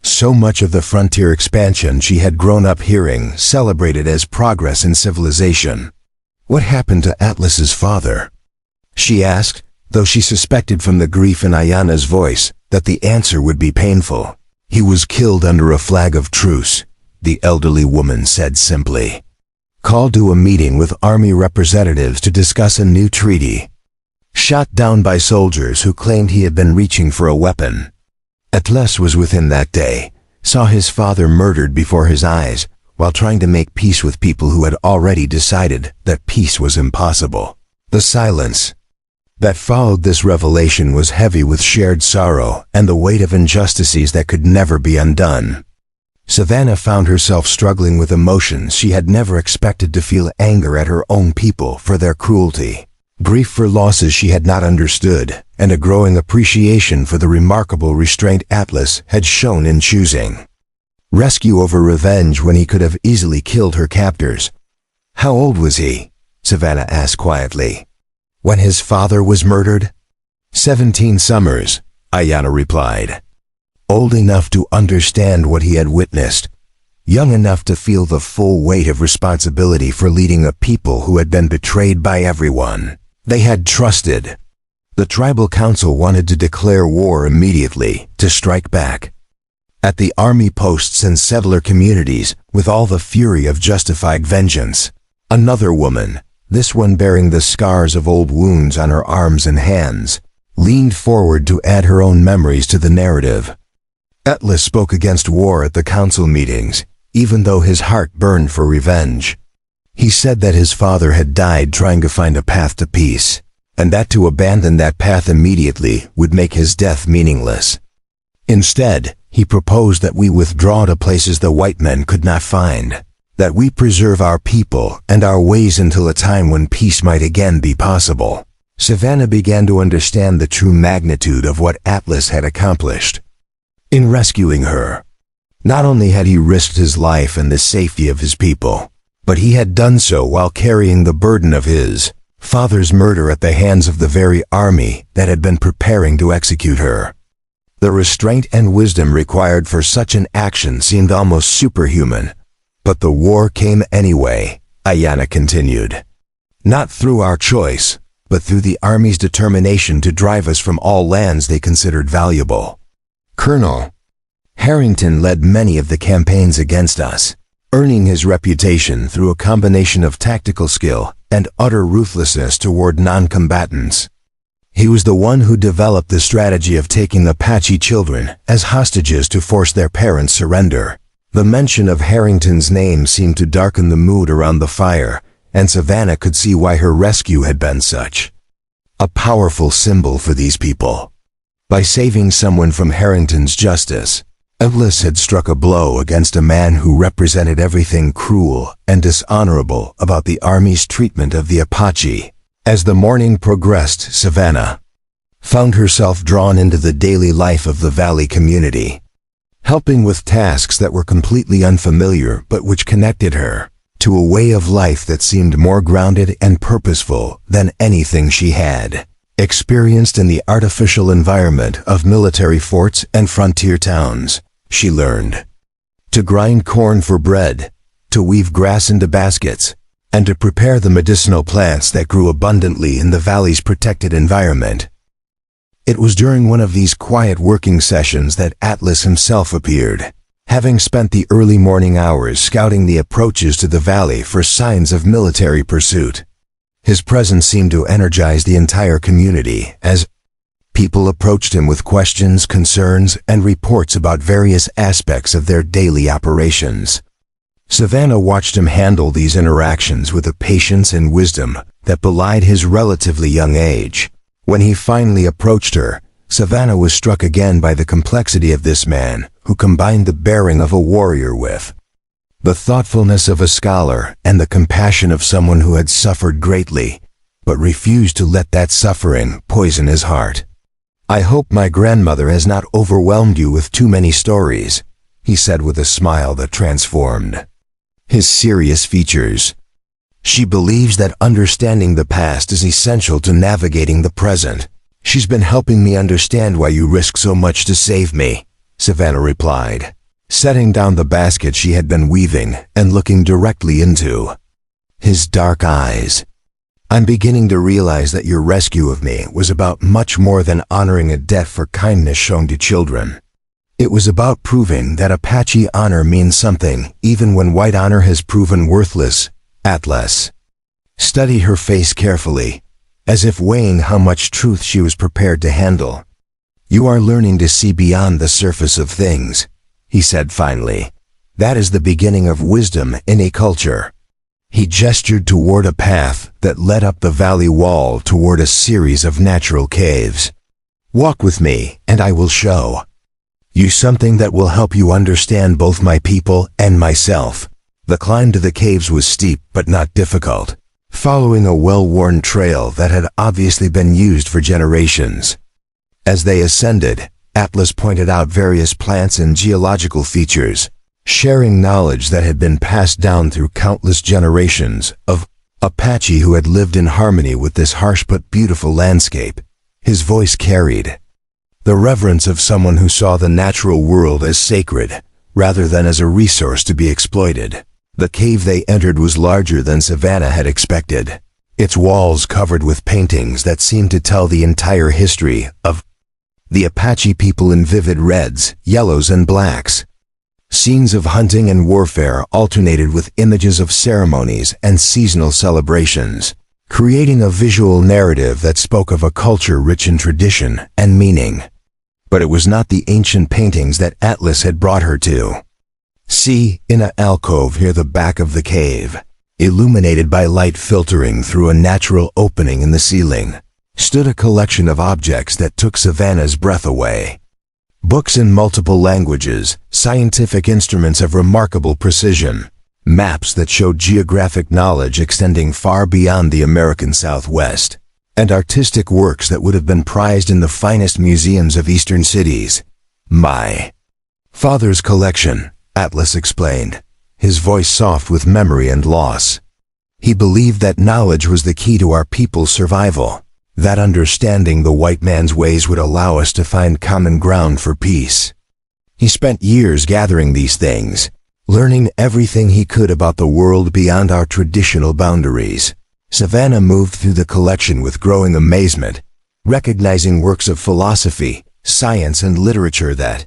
so much of the frontier expansion she had grown up hearing, celebrated as progress in civilization. "What happened to Atlas's father?" she asked, though she suspected from the grief in Ayana's voice that the answer would be painful. "He was killed under a flag of truce," the elderly woman said simply. "Called to a meeting with army representatives to discuss a new treaty. Shot down by soldiers who claimed he had been reaching for a weapon. Atlas was with him that day, saw his father murdered before his eyes, while trying to make peace with people who had already decided that peace was impossible. The silence that followed this revelation was heavy with shared sorrow and the weight of injustices that could never be undone. Savannah found herself struggling with emotions she had never expected to feel: anger at her own people for their cruelty, grief for losses she had not understood, and a growing appreciation for the remarkable restraint Atlas had shown in choosing rescue over revenge when he could have easily killed her captors. "How old was he?" Savannah asked quietly. "When his father was murdered?" 17 summers, Ayanna replied. Old enough to understand what he had witnessed, young enough to feel the full weight of responsibility for leading a people who had been betrayed by everyone they had trusted. The tribal council wanted to declare war immediately, to strike back at the army posts and settler communities with all the fury of justified vengeance. Another woman, this one bearing the scars of old wounds on her arms and hands, leaned forward to add her own memories to the narrative. Atlas spoke against war at the council meetings, even though his heart burned for revenge. He said that his father had died trying to find a path to peace, and that to abandon that path immediately would make his death meaningless. Instead, he proposed that we withdraw to places the white men could not find, that we preserve our people and our ways until a time when peace might again be possible. Savannah began to understand the true magnitude of what Atlas had accomplished. In rescuing her, not only had he risked his life and the safety of his people, but he had done so while carrying the burden of his father's murder at the hands of the very army that had been preparing to execute her. The restraint and wisdom required for such an action seemed almost superhuman. But the war came anyway, Ayanna continued. Not through our choice, but through the army's determination to drive us from all lands they considered valuable. Colonel Harrington led many of the campaigns against us, earning his reputation through a combination of tactical skill and utter ruthlessness toward non-combatants. He was the one who developed the strategy of taking Apache children as hostages to force their parents' surrender. The mention of Harrington's name seemed to darken the mood around the fire, and Savannah could see why her rescue had been such a powerful symbol for these people. By saving someone from Harrington's justice, Atlas had struck a blow against a man who represented everything cruel and dishonorable about the Army's treatment of the Apache. As the morning progressed, Savannah found herself drawn into the daily life of the Valley community, helping with tasks that were completely unfamiliar but which connected her to a way of life that seemed more grounded and purposeful than anything she had experienced in the artificial environment of military forts and frontier towns. She learned to grind corn for bread, to weave grass into baskets, and to prepare the medicinal plants that grew abundantly in the valley's protected environment. It was during one of these quiet working sessions that Atlas himself appeared, having spent the early morning hours scouting the approaches to the valley for signs of military pursuit. His presence seemed to energize the entire community as people approached him with questions, concerns, and reports about various aspects of their daily operations. Savannah watched him handle these interactions with a patience and wisdom that belied his relatively young age. When he finally approached her, Savannah was struck again by the complexity of this man, who combined the bearing of a warrior with the thoughtfulness of a scholar and the compassion of someone who had suffered greatly, but refused to let that suffering poison his heart. "I hope my grandmother has not overwhelmed you with too many stories," he said with a smile that transformed his serious features. "She believes that understanding the past is essential to navigating the present. She's been helping me understand why you risk so much to save me," Savannah replied, setting down the basket she had been weaving and looking directly into his dark eyes. "I'm beginning to realize that your rescue of me was about much more than honoring a debt for kindness shown to children. It was about proving that Apache honor means something even when white honor has proven worthless." Atlas studied her face carefully, as if weighing how much truth she was prepared to handle. "You are learning to see beyond the surface of things," he said finally. That is the beginning of wisdom in a culture. He gestured toward a path that led up the valley wall toward a series of natural caves. Walk with me, and I will show you something that will help you understand both my people and myself. The climb to the caves was steep but not difficult, following a well-worn trail that had obviously been used for generations. As they ascended, Atlas pointed out various plants and geological features, sharing knowledge that had been passed down through countless generations of Apache who had lived in harmony with this harsh but beautiful landscape. His voice carried the reverence of someone who saw the natural world as sacred, rather than as a resource to be exploited. The cave they entered was larger than Savannah had expected, its walls covered with paintings that seemed to tell the entire history of the Apache people in vivid reds, yellows, and blacks. Scenes of hunting and warfare alternated with images of ceremonies and seasonal celebrations, creating a visual narrative that spoke of a culture rich in tradition and meaning. But it was not the ancient paintings that Atlas had brought her to. See, in an alcove near the back of the cave, illuminated by light filtering through a natural opening in the ceiling, stood a collection of objects that took Savannah's breath away. Books in multiple languages, scientific instruments of remarkable precision, maps that showed geographic knowledge extending far beyond the American Southwest, and artistic works that would have been prized in the finest museums of eastern cities. My father's collection, Atlas explained, his voice soft with memory and loss. He believed that knowledge was the key to our people's survival, that understanding the white man's ways would allow us to find common ground for peace. He spent years gathering these things, learning everything he could about the world beyond our traditional boundaries. Savannah moved through the collection with growing amazement, recognizing works of philosophy, science, and literature that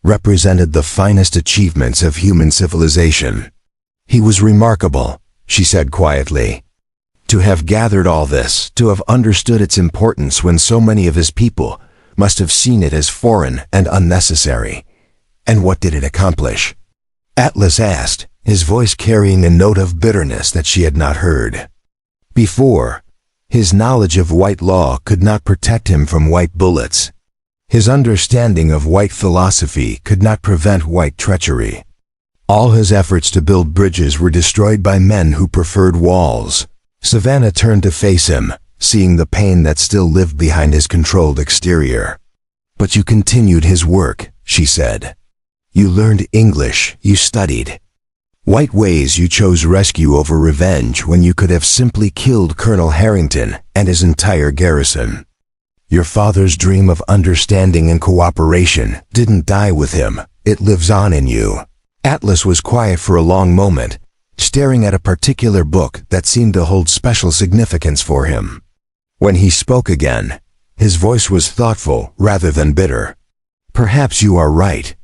represented the finest achievements of human civilization. He was remarkable, she said quietly. To have gathered all this, to have understood its importance when so many of his people must have seen it as foreign and unnecessary. And what did it accomplish? Atlas asked, his voice carrying a note of bitterness that she had not heard before. His knowledge of white law could not protect him from white bullets. His understanding of white philosophy could not prevent white treachery. All his efforts to build bridges were destroyed by men who preferred walls. Savannah turned to face him, seeing the pain that still lived behind his controlled exterior. But you continued his work, she said. You learned English, you studied white ways, you chose rescue over revenge when you could have simply killed Colonel Harrington and his entire garrison. Your father's dream of understanding and cooperation didn't die with him, it lives on in you. Atlas was quiet for a long moment, staring at a particular book that seemed to hold special significance for him. When he spoke again, his voice was thoughtful rather than bitter. Perhaps you are right.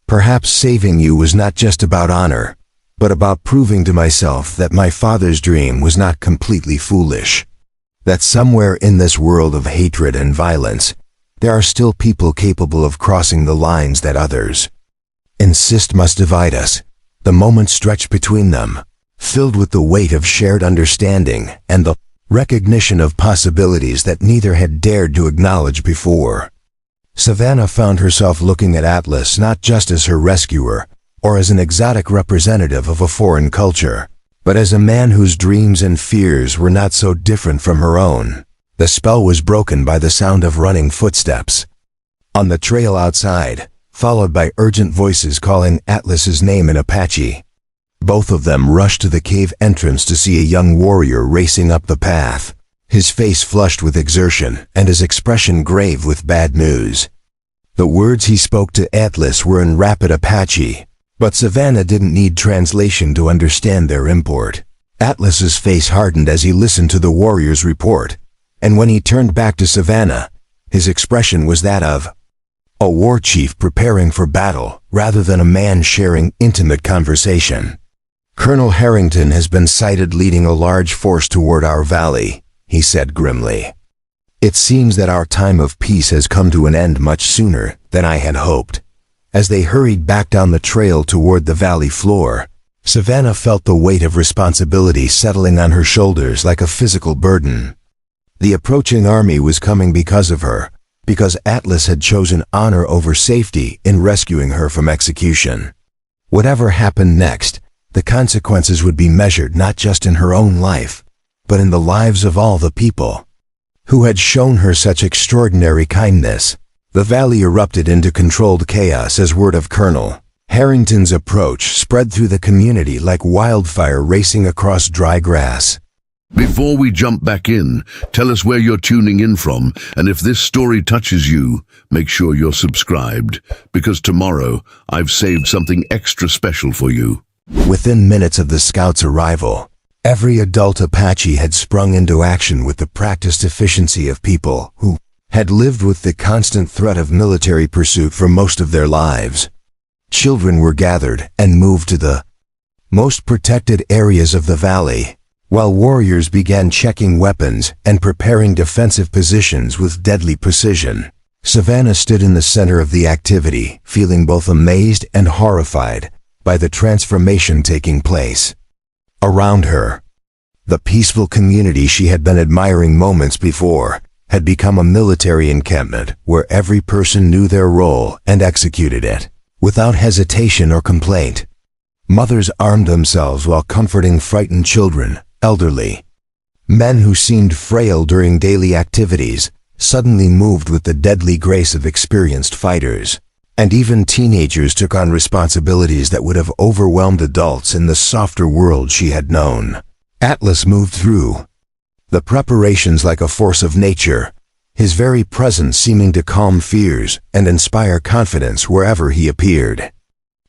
Perhaps saving you was not just about honor, but about proving to myself that my father's dream was not completely foolish. That somewhere in this world of hatred and violence, there are still people capable of crossing the lines that others insist must divide us. The moment stretched between them, filled with the weight of shared understanding and the recognition of possibilities that neither had dared to acknowledge before. Savannah found herself looking at Atlas not just as her rescuer, or as an exotic representative of a foreign culture, but as a man whose dreams and fears were not so different from her own. The spell was broken by the sound of running footsteps on the trail outside, followed by urgent voices calling Atlas's name in Apache. Both of them rushed to the cave entrance to see a young warrior racing up the path, his face flushed with exertion and his expression grave with bad news. The words he spoke to Atlas were in rapid Apache, but Savannah didn't need translation to understand their import. Atlas's face hardened as he listened to the warrior's report, and when he turned back to Savannah, his expression was that of a war chief preparing for battle rather than a man sharing intimate conversation. Colonel Harrington has been sighted leading a large force toward our valley, he said grimly. It seems that our time of peace has come to an end much sooner than I had hoped. As they hurried back down the trail toward the valley floor, Savannah felt the weight of responsibility settling on her shoulders like a physical burden. The approaching army was coming because of her, because Atlas had chosen honor over safety in rescuing her from execution. Whatever happened next, the consequences would be measured not just in her own life, but in the lives of all the people who had shown her such extraordinary kindness. The valley erupted into controlled chaos as word of Colonel Harrington's approach spread through the community like wildfire racing across dry grass. Before we jump back in, tell us where you're tuning in from, and if this story touches you, make sure you're subscribed, because tomorrow I've saved something extra special for you. Within minutes of the scouts' arrival, every adult Apache had sprung into action with the practiced efficiency of people who had lived with the constant threat of military pursuit for most of their lives. Children were gathered and moved to the most protected areas of the valley, while warriors began checking weapons and preparing defensive positions with deadly precision. Savannah stood in the center of the activity, feeling both amazed and horrified by the transformation taking place around her. The peaceful community she had been admiring moments before had become a military encampment where every person knew their role and executed it without hesitation or complaint. Mothers armed themselves while comforting frightened children, elderly men who seemed frail during daily activities suddenly moved with the deadly grace of experienced fighters. And even teenagers took on responsibilities that would have overwhelmed adults in the softer world she had known. Atlas moved through the preparations like a force of nature, his very presence seeming to calm fears and inspire confidence wherever he appeared.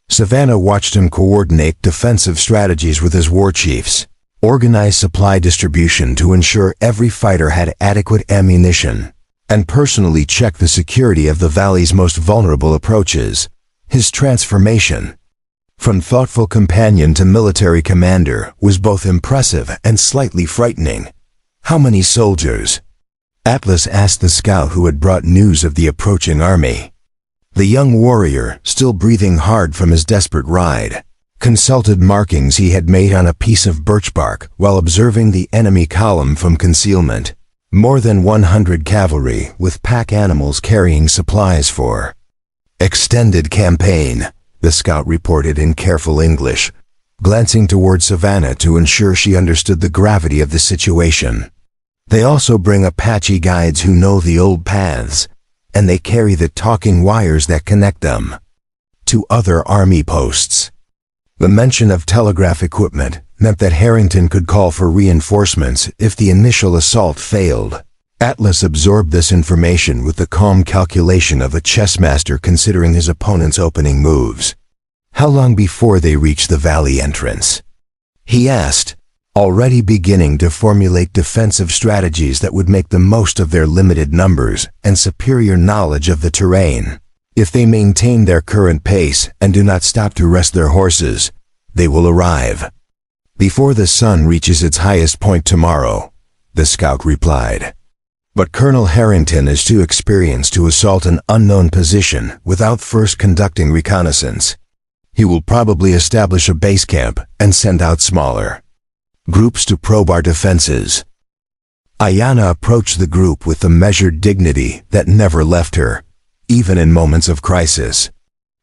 Savannah watched him coordinate defensive strategies with his war chiefs, organize supply distribution to ensure every fighter had adequate ammunition, and personally check the security of the valley's most vulnerable approaches. His transformation from thoughtful companion to military commander was both impressive and slightly frightening. "How many soldiers?" Atlas asked the scout who had brought news of the approaching army. The young warrior, still breathing hard from his desperate ride, consulted markings he had made on a piece of birch bark while observing the enemy column from concealment. More than 100 cavalry with pack animals carrying supplies for extended campaign, the scout reported in careful English, glancing toward Savannah to ensure she understood the gravity of the situation. They also bring Apache guides who know the old paths, and they carry the talking wires that connect them to other army posts. The mention of telegraph equipment meant that Harrington could call for reinforcements if the initial assault failed. Atlas absorbed this information with the calm calculation of a chess master considering his opponent's opening moves. "How long before they reach the valley entrance?" he asked, already beginning to formulate defensive strategies that would make the most of their limited numbers and superior knowledge of the terrain. "If they maintain their current pace and do not stop to rest their horses, they will arrive before the sun reaches its highest point tomorrow," the scout replied. "But Colonel Harrington is too experienced to assault an unknown position without first conducting reconnaissance. He will probably establish a base camp and send out smaller groups to probe our defenses." Ayana approached the group with the measured dignity that never left her, even in moments of crisis.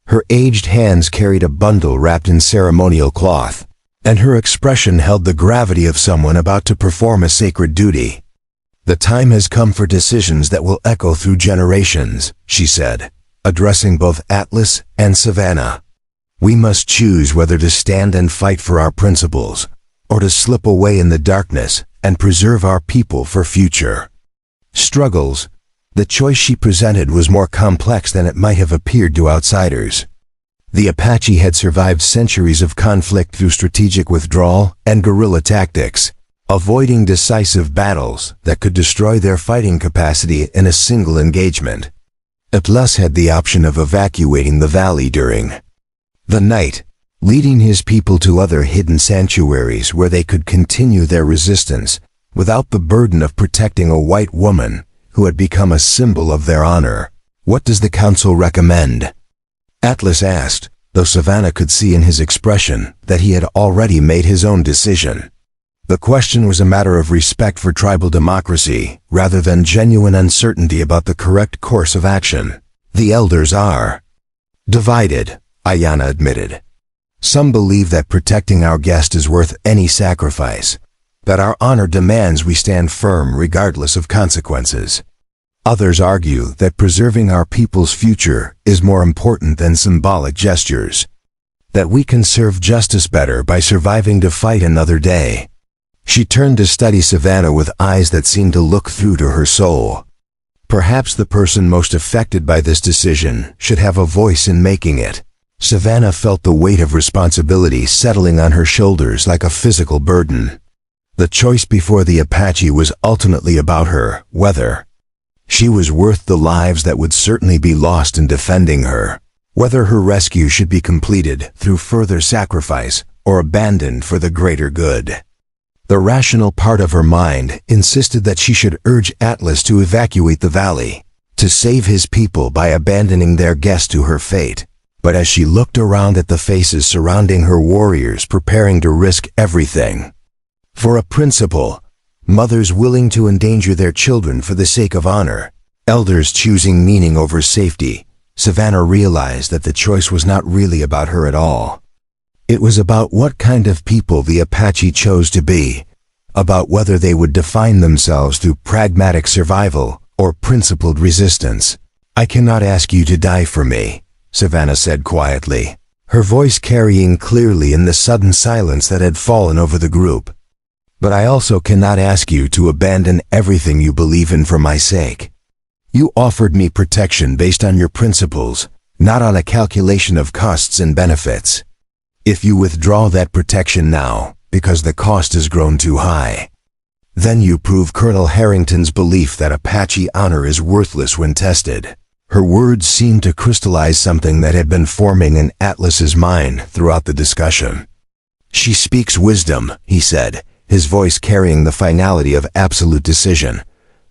Her aged hands carried a bundle wrapped in ceremonial cloth, and her expression held the gravity of someone about to perform a sacred duty. "The time has come for decisions that will echo through generations," she said, addressing both Atlas and Savannah. "We must choose whether to stand and fight for our principles, or to slip away in the darkness and preserve our people for future struggles." The choice she presented was more complex than it might have appeared to outsiders. The Apache had survived centuries of conflict through strategic withdrawal and guerrilla tactics, avoiding decisive battles that could destroy their fighting capacity in a single engagement. Atlas had the option of evacuating the valley during the night, leading his people to other hidden sanctuaries where they could continue their resistance without the burden of protecting a white woman who had become a symbol of their honor. "What does the council recommend?" Atlas asked, though Savannah could see in his expression that he had already made his own decision. The question was a matter of respect for tribal democracy, rather than genuine uncertainty about the correct course of action. The elders are divided, Ayanna admitted. Some believe that protecting our guest is worth any sacrifice, that our honor demands we stand firm regardless of consequences. Others argue that preserving our people's future is more important than symbolic gestures, that we can serve justice better by surviving to fight another day. She turned to study Savannah with eyes that seemed to look through to her soul. Perhaps the person most affected by this decision should have a voice in making it. Savannah felt the weight of responsibility settling on her shoulders like a physical burden. The choice before the Apache was ultimately about her, whether she was worth the lives that would certainly be lost in defending her, whether her rescue should be completed through further sacrifice or abandoned for the greater good. The rational part of her mind insisted that she should urge Atlas to evacuate the valley, to save his people by abandoning their guest to her fate. But as she looked around at the faces surrounding her warriors preparing to risk everything for a principle, mothers willing to endanger their children for the sake of honor, elders choosing meaning over safety, Savannah realized that the choice was not really about her at all. It was about what kind of people the Apache chose to be, about whether they would define themselves through pragmatic survival or principled resistance. "I cannot ask you to die for me," Savannah said quietly, her voice carrying clearly in the sudden silence that had fallen over the group. "But I also cannot ask you to abandon everything you believe in for my sake. You offered me protection based on your principles, not on a calculation of costs and benefits. If you withdraw that protection now, because the cost has grown too high, then you prove Colonel Harrington's belief that Apache honor is worthless when tested." Her words seemed to crystallize something that had been forming in Atlas's mind throughout the discussion. "She speaks wisdom," he said, his voice carrying the finality of absolute decision.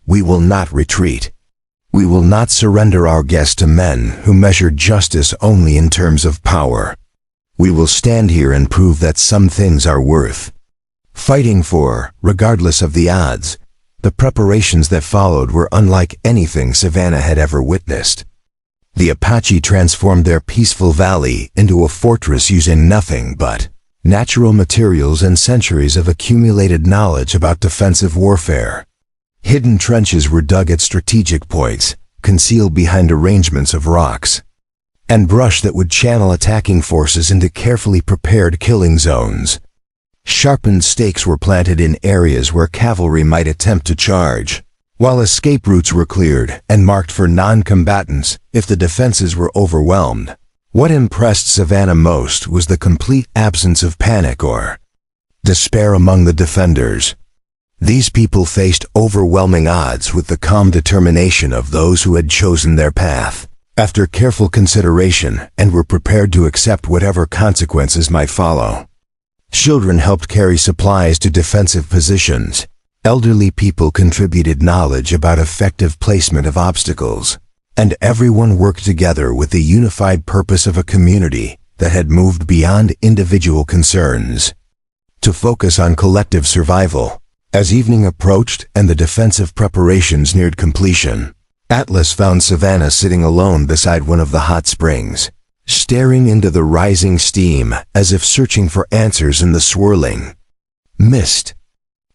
"We will not retreat. We will not surrender our guest to men who measure justice only in terms of power. We will stand here and prove that some things are worth fighting for, regardless of the odds." The preparations that followed were unlike anything Savannah had ever witnessed. The Apache transformed their peaceful valley into a fortress using nothing but natural materials and centuries of accumulated knowledge about defensive warfare. Hidden trenches were dug at strategic points, concealed behind arrangements of rocks and brush that would channel attacking forces into carefully prepared killing zones. Sharpened stakes were planted in areas where cavalry might attempt to charge, while escape routes were cleared and marked for non-combatants if the defenses were overwhelmed. What impressed Savannah most was the complete absence of panic or despair among the defenders. These people faced overwhelming odds with the calm determination of those who had chosen their path after careful consideration and were prepared to accept whatever consequences might follow. Children helped carry supplies to defensive positions. Elderly people contributed knowledge about effective placement of obstacles, and everyone worked together with the unified purpose of a community that had moved beyond individual concerns to focus on collective survival. As evening approached and the defensive preparations neared completion, Atlas found Savannah sitting alone beside one of the hot springs, staring into the rising steam as if searching for answers in the swirling mist.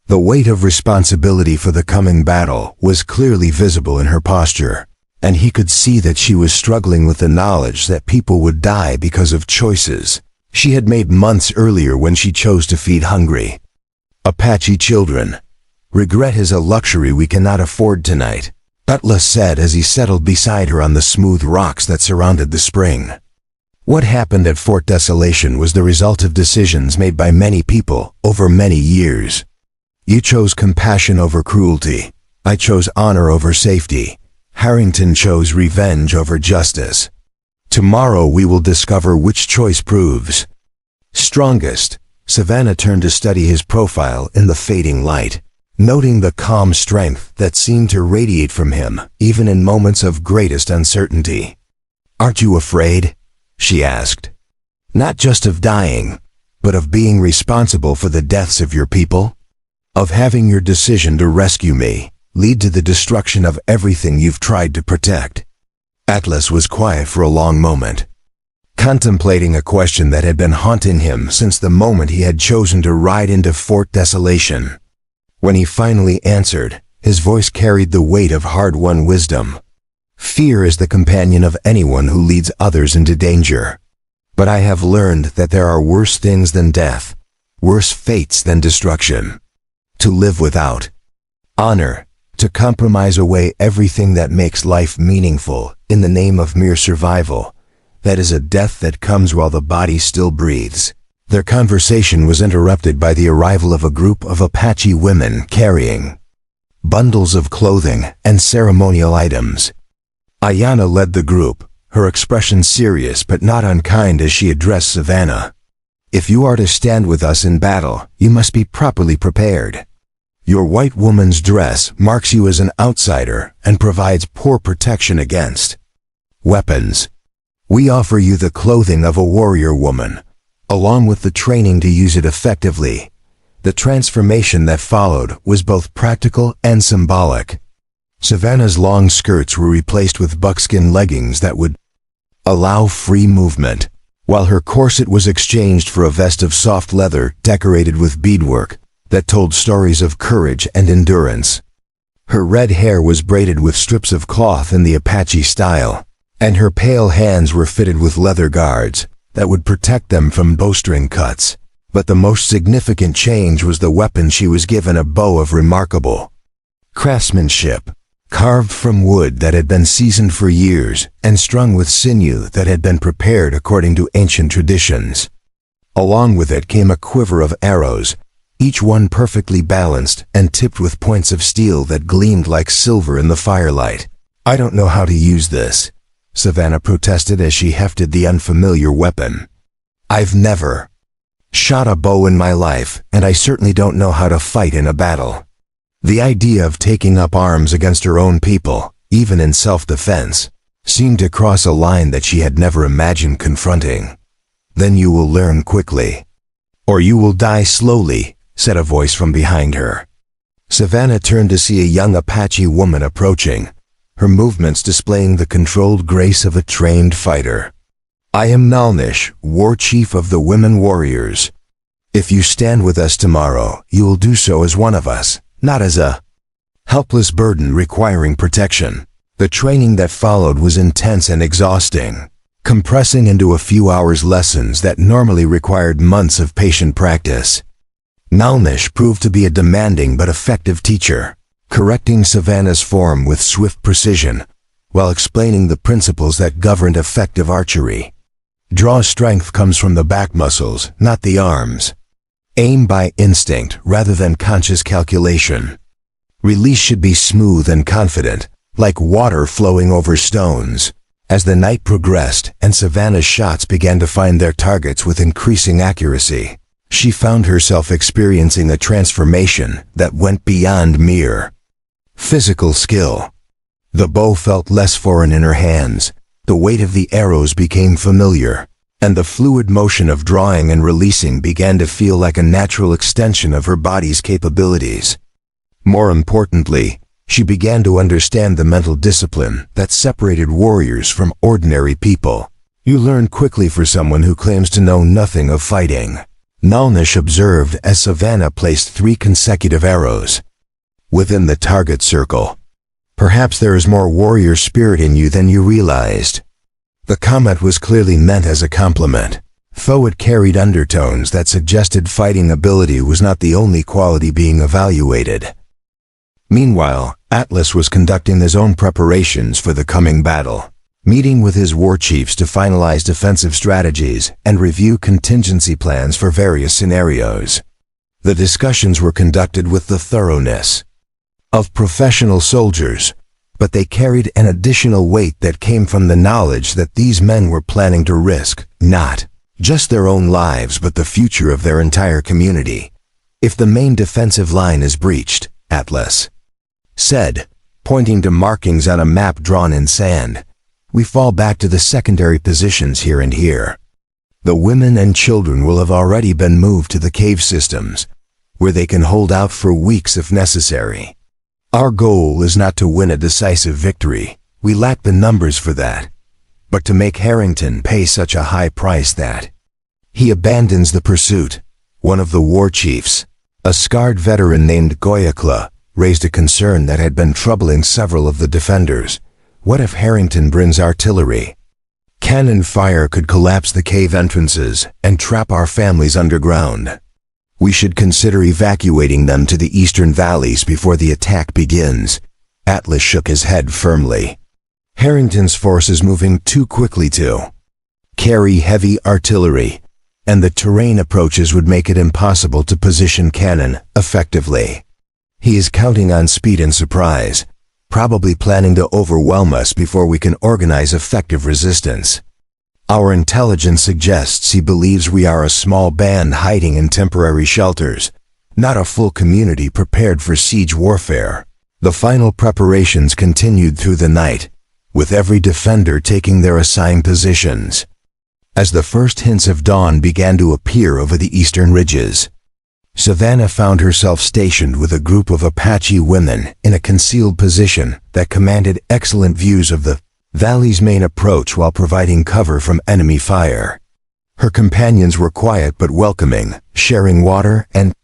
The weight of responsibility for the coming battle was clearly visible in her posture, and he could see that she was struggling with the knowledge that people would die because of choices she had made months earlier when she chose to feed hungry Apache children. "Regret is a luxury we cannot afford tonight," Atlas said as he settled beside her on the smooth rocks that surrounded the spring. What happened at Fort Desolation was the result of decisions made by many people over many years. You chose compassion over cruelty. I chose honor over safety. Harrington chose revenge over justice. Tomorrow we will discover which choice proves strongest. Savannah turned to study his profile in the fading light, noting the calm strength that seemed to radiate from him even in moments of greatest uncertainty. "Aren't you afraid?" she asked. "Not just of dying, but of being responsible for the deaths of your people? Of having your decision to rescue me lead to the destruction of everything you've tried to protect?" Atlas was quiet for a long moment, contemplating a question that had been haunting him since the moment he had chosen to ride into Fort Desolation. When he finally answered, his voice carried the weight of hard-won wisdom. "Fear is the companion of anyone who leads others into danger. But I have learned that there are worse things than death, worse fates than destruction. To live without honor, to compromise away everything that makes life meaningful in the name of mere survival, that is a death that comes while the body still breathes." Their conversation was interrupted by the arrival of a group of Apache women carrying bundles of clothing and ceremonial items. Ayanna led the group, her expression serious but not unkind as she addressed Savannah. "If you are to stand with us in battle, you must be properly prepared. Your white woman's dress marks you as an outsider and provides poor protection against weapons. We offer you the clothing of a warrior woman, along with the training to use it effectively." The transformation that followed was both practical and symbolic. Savannah's long skirts were replaced with buckskin leggings that would allow free movement, while her corset was exchanged for a vest of soft leather decorated with beadwork that told stories of courage and endurance. Her red hair was braided with strips of cloth in the Apache style, and her pale hands were fitted with leather guards that would protect them from bowstring cuts. But the most significant change was the weapon she was given, a bow of remarkable craftsmanship, carved from wood that had been seasoned for years and strung with sinew that had been prepared according to ancient traditions. Along with it came a quiver of arrows, each one perfectly balanced and tipped with points of steel that gleamed like silver in the firelight. "I don't know how to use this," Savannah protested as she hefted the unfamiliar weapon. "I've never shot a bow in my life, and I certainly don't know how to fight in a battle." The idea of taking up arms against her own people, even in self-defense, seemed to cross a line that she had never imagined confronting. "Then you will learn quickly, or you will die slowly," said a voice from behind her. Savannah turned to see a young Apache woman approaching, her movements displaying the controlled grace of a trained fighter. "I am Nalnish, war chief of the women warriors. If you stand with us tomorrow, you will do so as one of us, not as a helpless burden requiring protection." The training that followed was intense and exhausting, compressing into a few hours lessons that normally required months of patient practice. Nalnish proved to be a demanding but effective teacher, correcting Savannah's form with swift precision, while explaining the principles that governed effective archery. Draw strength comes from the back muscles, not the arms. Aim by instinct rather than conscious calculation. Release should be smooth and confident, like water flowing over stones. As the night progressed and Savannah's shots began to find their targets with increasing accuracy, she found herself experiencing a transformation that went beyond mere physical skill. The bow felt less foreign in her hands, the weight of the arrows became familiar, and the fluid motion of drawing and releasing began to feel like a natural extension of her body's capabilities. More importantly, she began to understand the mental discipline that separated warriors from ordinary people. "You learn quickly for someone who claims to know nothing of fighting," Nalnish observed as Savannah placed 3 consecutive arrows within the target circle. "Perhaps there is more warrior spirit in you than you realized." The comment was clearly meant as a compliment, though it carried undertones that suggested fighting ability was not the only quality being evaluated. Meanwhile, Atlas was conducting his own preparations for the coming battle, meeting with his war chiefs to finalize defensive strategies and review contingency plans for various scenarios. The discussions were conducted with the thoroughness of professional soldiers, but they carried an additional weight that came from the knowledge that these men were planning to risk not just their own lives but the future of their entire community. "If the main defensive line is breached," Atlas said, pointing to markings on a map drawn in sand, we fall back to the secondary positions here and here. The women and children will have already been moved to the cave systems, where they can hold out for weeks if necessary. Our goal is not to win a decisive victory, we lack the numbers for that, but to make Harrington pay such a high price that he abandons the pursuit. One of the war chiefs, a scarred veteran named Goyakla, raised a concern that had been troubling several of the defenders. What if Harrington brings artillery? Cannon fire could collapse the cave entrances and trap our families underground. We should consider evacuating them to the eastern valleys before the attack begins. Atlas shook his head firmly. Harrington's force is moving too quickly to carry heavy artillery, and the terrain approaches would make it impossible to position cannon effectively. He is counting on speed and surprise, probably planning to overwhelm us before we can organize effective resistance. Our intelligence suggests he believes we are a small band hiding in temporary shelters, not a full community prepared for siege warfare. The final preparations continued through the night, with every defender taking their assigned positions. As the first hints of dawn began to appear over the eastern ridges, Savannah found herself stationed with a group of Apache women in a concealed position that commanded excellent views of the valley's main approach while providing cover from enemy fire. Her companions were quiet but welcoming, sharing water and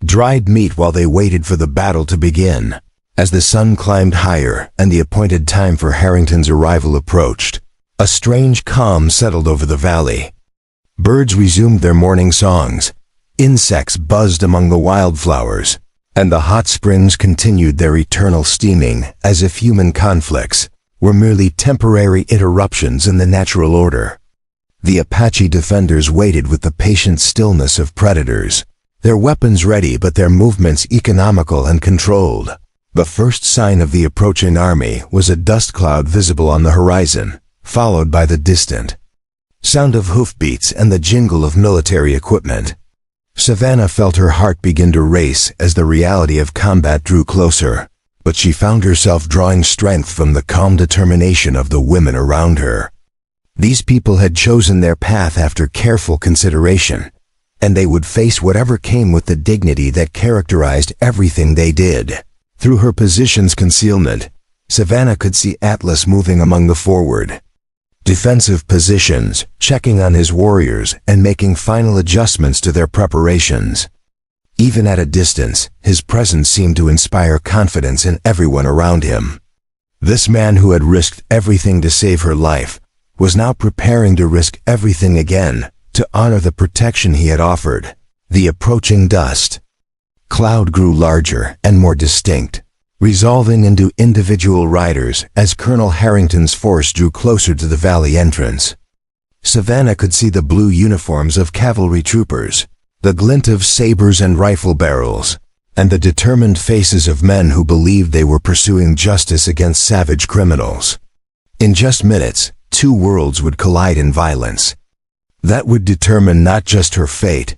dried meat while they waited for the battle to begin. As the sun climbed higher and the appointed time for Harrington's arrival approached, a strange calm settled over the valley. Birds resumed their morning songs, insects buzzed among the wildflowers, and the hot springs continued their eternal steaming as if human conflicts were merely temporary interruptions in the natural order. The Apache defenders waited with the patient stillness of predators, their weapons ready but their movements economical and controlled. The first sign of the approaching army was a dust cloud visible on the horizon, followed by the distant sound of hoofbeats and the jingle of military equipment. Savannah felt her heart begin to race as the reality of combat drew closer, but she found herself drawing strength from the calm determination of the women around her. These people had chosen their path after careful consideration, and they would face whatever came with the dignity that characterized everything they did. Through her position's concealment, Savannah could see Atlas moving among the forward defensive positions, checking on his warriors and making final adjustments to their preparations. Even at a distance, his presence seemed to inspire confidence in everyone around him. This man who had risked everything to save her life was now preparing to risk everything again to honor the protection he had offered. The approaching dust cloud grew larger and more distinct, resolving into individual riders as Colonel Harrington's force drew closer to the valley entrance. Savannah could see the blue uniforms of cavalry troopers, the glint of sabers and rifle barrels, and the determined faces of men who believed they were pursuing justice against savage criminals. In just minutes, two worlds would collide in violence. That would determine not just her fate,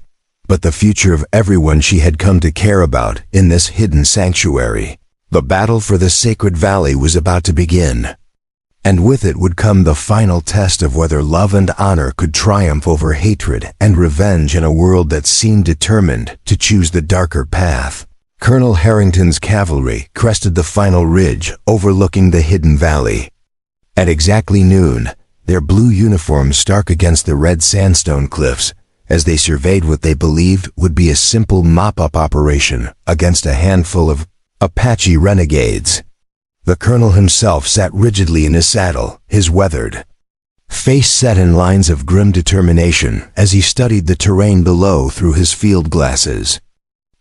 but the future of everyone she had come to care about in this hidden sanctuary. The battle for the sacred valley was about to begin, and with it would come the final test of whether love and honor could triumph over hatred and revenge in a world that seemed determined to choose the darker path. Colonel Harrington's cavalry crested the final ridge overlooking the hidden valley. At exactly noon, their blue uniforms stark against the red sandstone cliffs as they surveyed what they believed would be a simple mop-up operation against a handful of Apache renegades. The colonel himself sat rigidly in his saddle, his weathered face set in lines of grim determination as he studied the terrain below through his field glasses.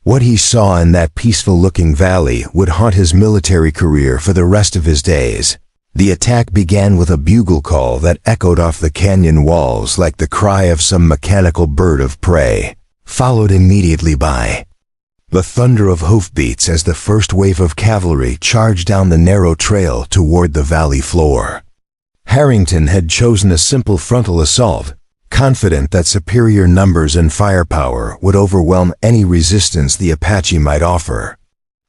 What he saw in that peaceful-looking valley would haunt his military career for the rest of his days. The attack began with a bugle call that echoed off the canyon walls like the cry of some mechanical bird of prey, followed immediately by the thunder of hoofbeats as the first wave of cavalry charged down the narrow trail toward the valley floor. Harrington had chosen a simple frontal assault, confident that superior numbers and firepower would overwhelm any resistance the Apache might offer.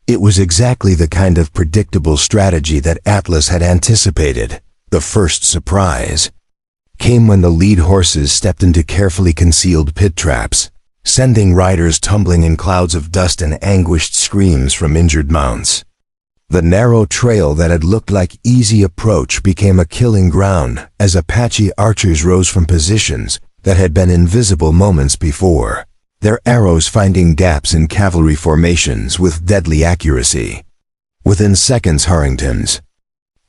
It was exactly the kind of predictable strategy that Atlas had anticipated, The first surprise came when the lead horses stepped into carefully concealed pit traps, sending riders tumbling in clouds of dust and anguished screams from injured mounts. The narrow trail that had looked like easy approach became a killing ground as Apache archers rose from positions that had been invisible moments before, their arrows finding gaps in cavalry formations with deadly accuracy. Within seconds, Harrington's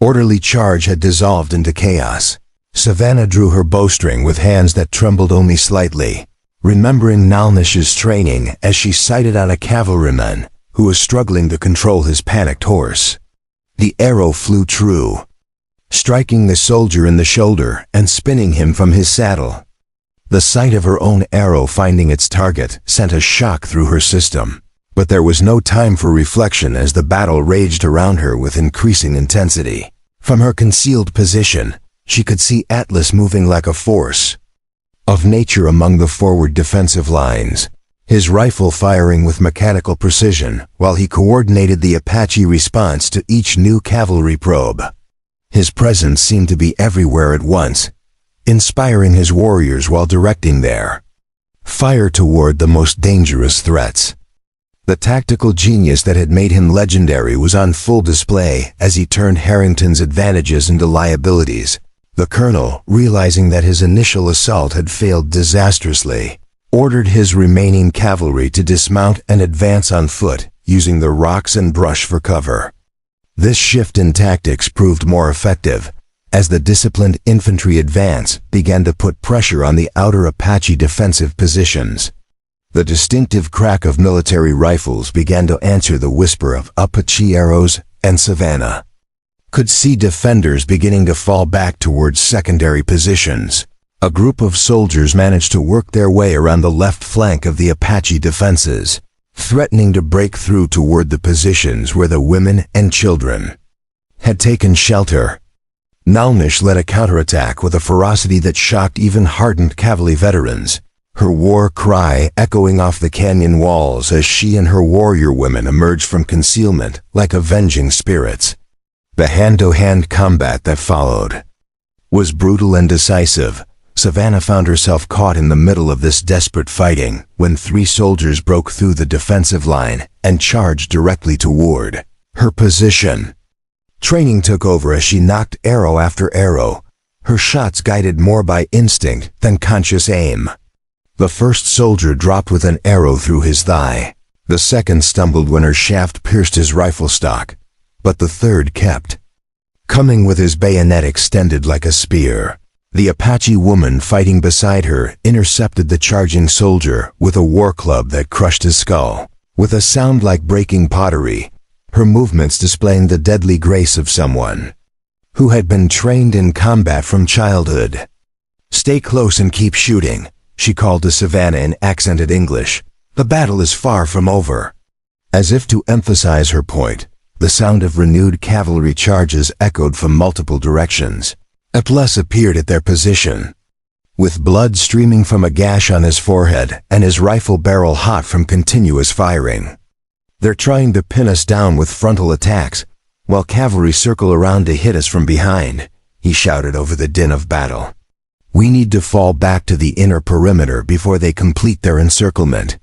orderly charge had dissolved into chaos. Savannah drew her bowstring with hands that trembled only slightly, remembering Nalnish's training as she sighted out a cavalryman who was struggling to control his panicked horse. The arrow flew true, striking the soldier in the shoulder and spinning him from his saddle. The sight of her own arrow finding its target sent a shock through her system, but there was no time for reflection as the battle raged around her with increasing intensity. From her concealed position, she could see Atlas moving like a force of nature among the forward defensive lines, his rifle firing with mechanical precision while he coordinated the Apache response to each new cavalry probe. His presence seemed to be everywhere at once, inspiring his warriors while directing their fire toward the most dangerous threats. The tactical genius that had made him legendary was on full display as he turned Harrington's advantages into liabilities. The colonel, realizing that his initial assault had failed disastrously, ordered his remaining cavalry to dismount and advance on foot, using the rocks and brush for cover. This shift in tactics proved more effective, as the disciplined infantry advance began to put pressure on the outer Apache defensive positions. The distinctive crack of military rifles began to answer the whisper of Apache arrows, and Savannah could see defenders beginning to fall back towards secondary positions. A group of soldiers managed to work their way around the left flank of the Apache defenses, threatening to break through toward the positions where the women and children had taken shelter. Nalnish led a counterattack with a ferocity that shocked even hardened cavalry veterans, her war cry echoing off the canyon walls as she and her warrior women emerged from concealment like avenging spirits. The hand-to-hand combat that followed was brutal and decisive. Savannah found herself caught in the middle of this desperate fighting when 3 soldiers broke through the defensive line and charged directly toward her position. Training took over as she knocked arrow after arrow, her shots guided more by instinct than conscious aim. The first soldier dropped with an arrow through his thigh. The second stumbled when her shaft pierced his rifle stock, but the third kept coming with his bayonet extended like a spear. The Apache woman fighting beside her intercepted the charging soldier with a war club that crushed his skull. With a sound like breaking pottery, her movements displaying the deadly grace of someone who had been trained in combat from childhood. "Stay close and keep shooting," she called to Savannah in accented English. "The battle is far from over." As if to emphasize her point, the sound of renewed cavalry charges echoed from multiple directions. Atlas appeared at their position, with blood streaming from a gash on his forehead and his rifle barrel hot from continuous firing. "They're trying to pin us down with frontal attacks, while cavalry circle around to hit us from behind," he shouted over the din of battle. "We need to fall back to the inner perimeter before they complete their encirclement."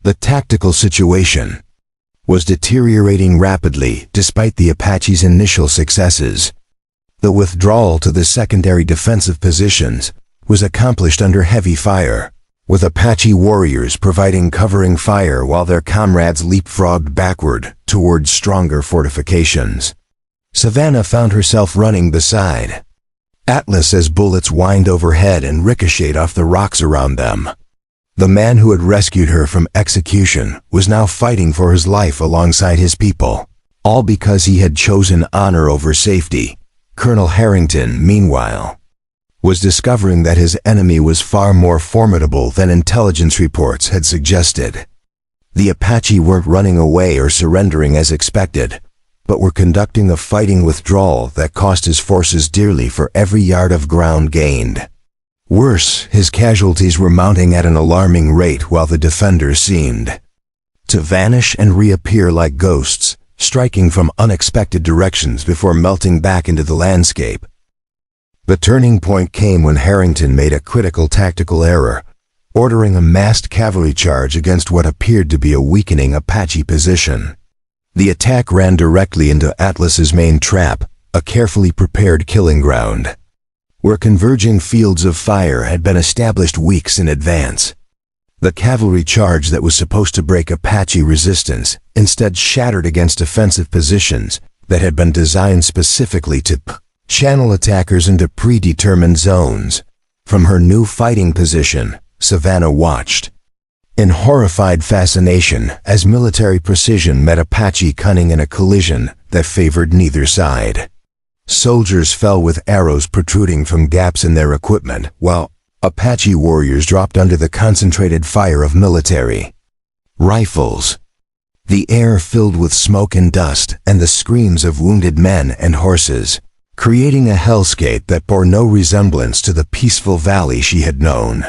The tactical situation was deteriorating rapidly despite the Apache's initial successes. The withdrawal to the secondary defensive positions was accomplished under heavy fire, with Apache warriors providing covering fire while their comrades leapfrogged backward towards stronger fortifications. Savannah found herself running beside Atlas as bullets whined overhead and ricocheted off the rocks around them. The man who had rescued her from execution was now fighting for his life alongside his people, all because he had chosen honor over safety. Colonel Harrington, meanwhile, was discovering that his enemy was far more formidable than intelligence reports had suggested. The Apache weren't running away or surrendering as expected, but were conducting a fighting withdrawal that cost his forces dearly for every yard of ground gained. Worse, his casualties were mounting at an alarming rate while the defenders seemed to vanish and reappear like ghosts, striking from unexpected directions before melting back into the landscape. The turning point came when Harrington made a critical tactical error, ordering a massed cavalry charge against what appeared to be a weakening Apache position. The attack ran directly into Atlas's main trap, a carefully prepared killing ground, where converging fields of fire had been established weeks in advance. The cavalry charge that was supposed to break Apache resistance instead shattered against defensive positions that had been designed specifically to channel attackers into predetermined zones. From her new fighting position, Savannah watched in horrified fascination as military precision met Apache cunning in a collision that favored neither side. Soldiers fell with arrows protruding from gaps in their equipment, while Apache warriors dropped under the concentrated fire of military rifles. The air filled with smoke and dust and the screams of wounded men and horses, creating a hellscape that bore no resemblance to the peaceful valley she had known.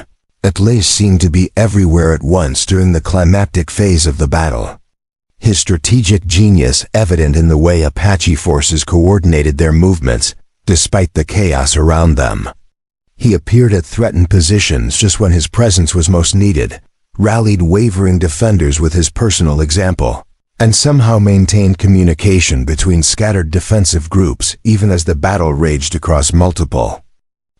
Atlas seemed to be everywhere at once during the climactic phase of the battle, his strategic genius evident in the way Apache forces coordinated their movements despite the chaos around them. He appeared at threatened positions just when his presence was most needed, rallied wavering defenders with his personal example, and somehow maintained communication between scattered defensive groups even as the battle raged across multiple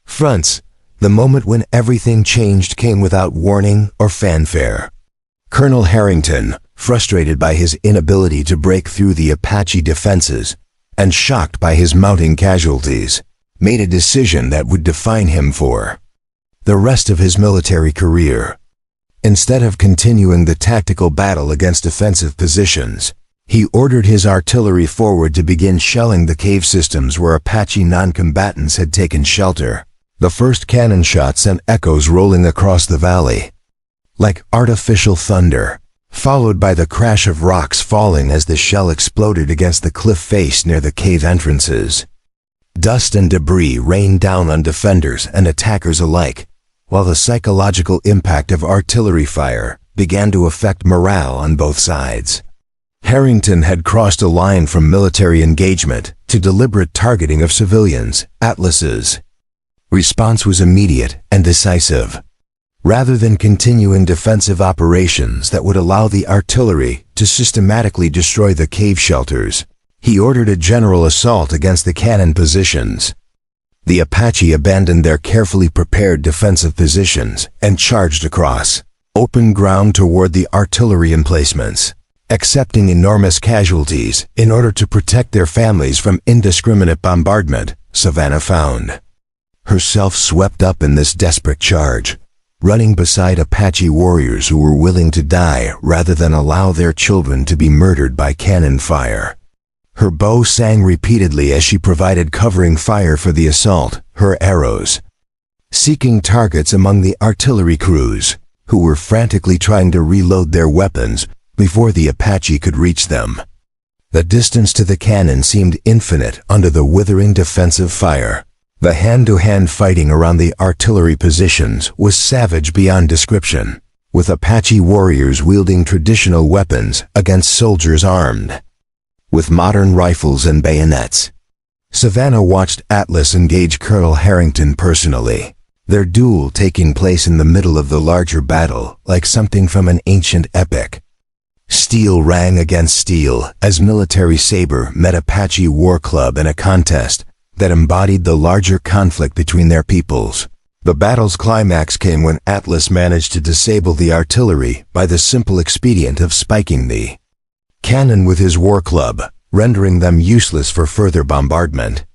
fronts. The moment when everything changed came without warning or fanfare. Colonel Harrington, frustrated by his inability to break through the Apache defenses and shocked by his mounting casualties, made a decision that would define him for the rest of his military career. Instead of continuing the tactical battle against defensive positions, he ordered his artillery forward to begin shelling the cave systems where Apache non-combatants had taken shelter. The first cannon shot sent echoes rolling across the valley, like artificial thunder, followed by the crash of rocks falling as the shell exploded against the cliff face near the cave entrances. Dust and debris rained down on defenders and attackers alike, while the psychological impact of artillery fire began to affect morale on both sides. Harrington had crossed a line from military engagement to deliberate targeting of civilians. Atlas's response was immediate and decisive. Rather than continuing defensive operations that would allow the artillery to systematically destroy the cave shelters, he ordered a general assault against the cannon positions. The Apache abandoned their carefully prepared defensive positions and charged across open ground toward the artillery emplacements, accepting enormous casualties in order to protect their families from indiscriminate bombardment. Savannah found herself swept up in this desperate charge, running beside Apache warriors who were willing to die rather than allow their children to be murdered by cannon fire. Her bow sang repeatedly as she provided covering fire for the assault, her arrows seeking targets among the artillery crews, who were frantically trying to reload their weapons before the Apache could reach them. The distance to the cannon seemed infinite under the withering defensive fire. The hand-to-hand fighting around the artillery positions was savage beyond description, with Apache warriors wielding traditional weapons against soldiers armed with modern rifles and bayonets. Savannah watched Atlas engage Colonel Harrington personally, their duel taking place in the middle of the larger battle like something from an ancient epic. Steel rang against steel as military saber met Apache war club in a contest that embodied the larger conflict between their peoples. The battle's climax came when Atlas managed to disable the artillery by the simple expedient of spiking the cannon with his war club, rendering them useless for further bombardment.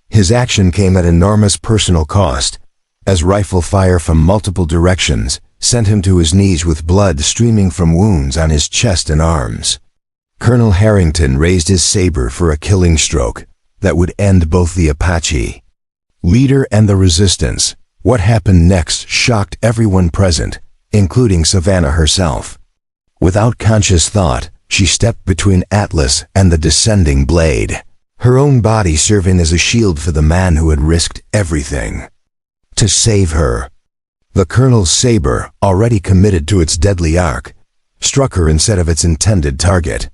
His action came at enormous personal cost, as rifle fire from multiple directions sent him to his knees with blood streaming from wounds on his chest and arms. Colonel Harrington raised his saber for a killing stroke that would end both the Apache leader and the resistance. What happened next shocked everyone present, including Savannah herself. Without conscious thought, she stepped between Atlas and the descending blade, her own body serving as a shield for the man who had risked everything to save her. The colonel's saber, already committed to its deadly arc, struck her instead of its intended target.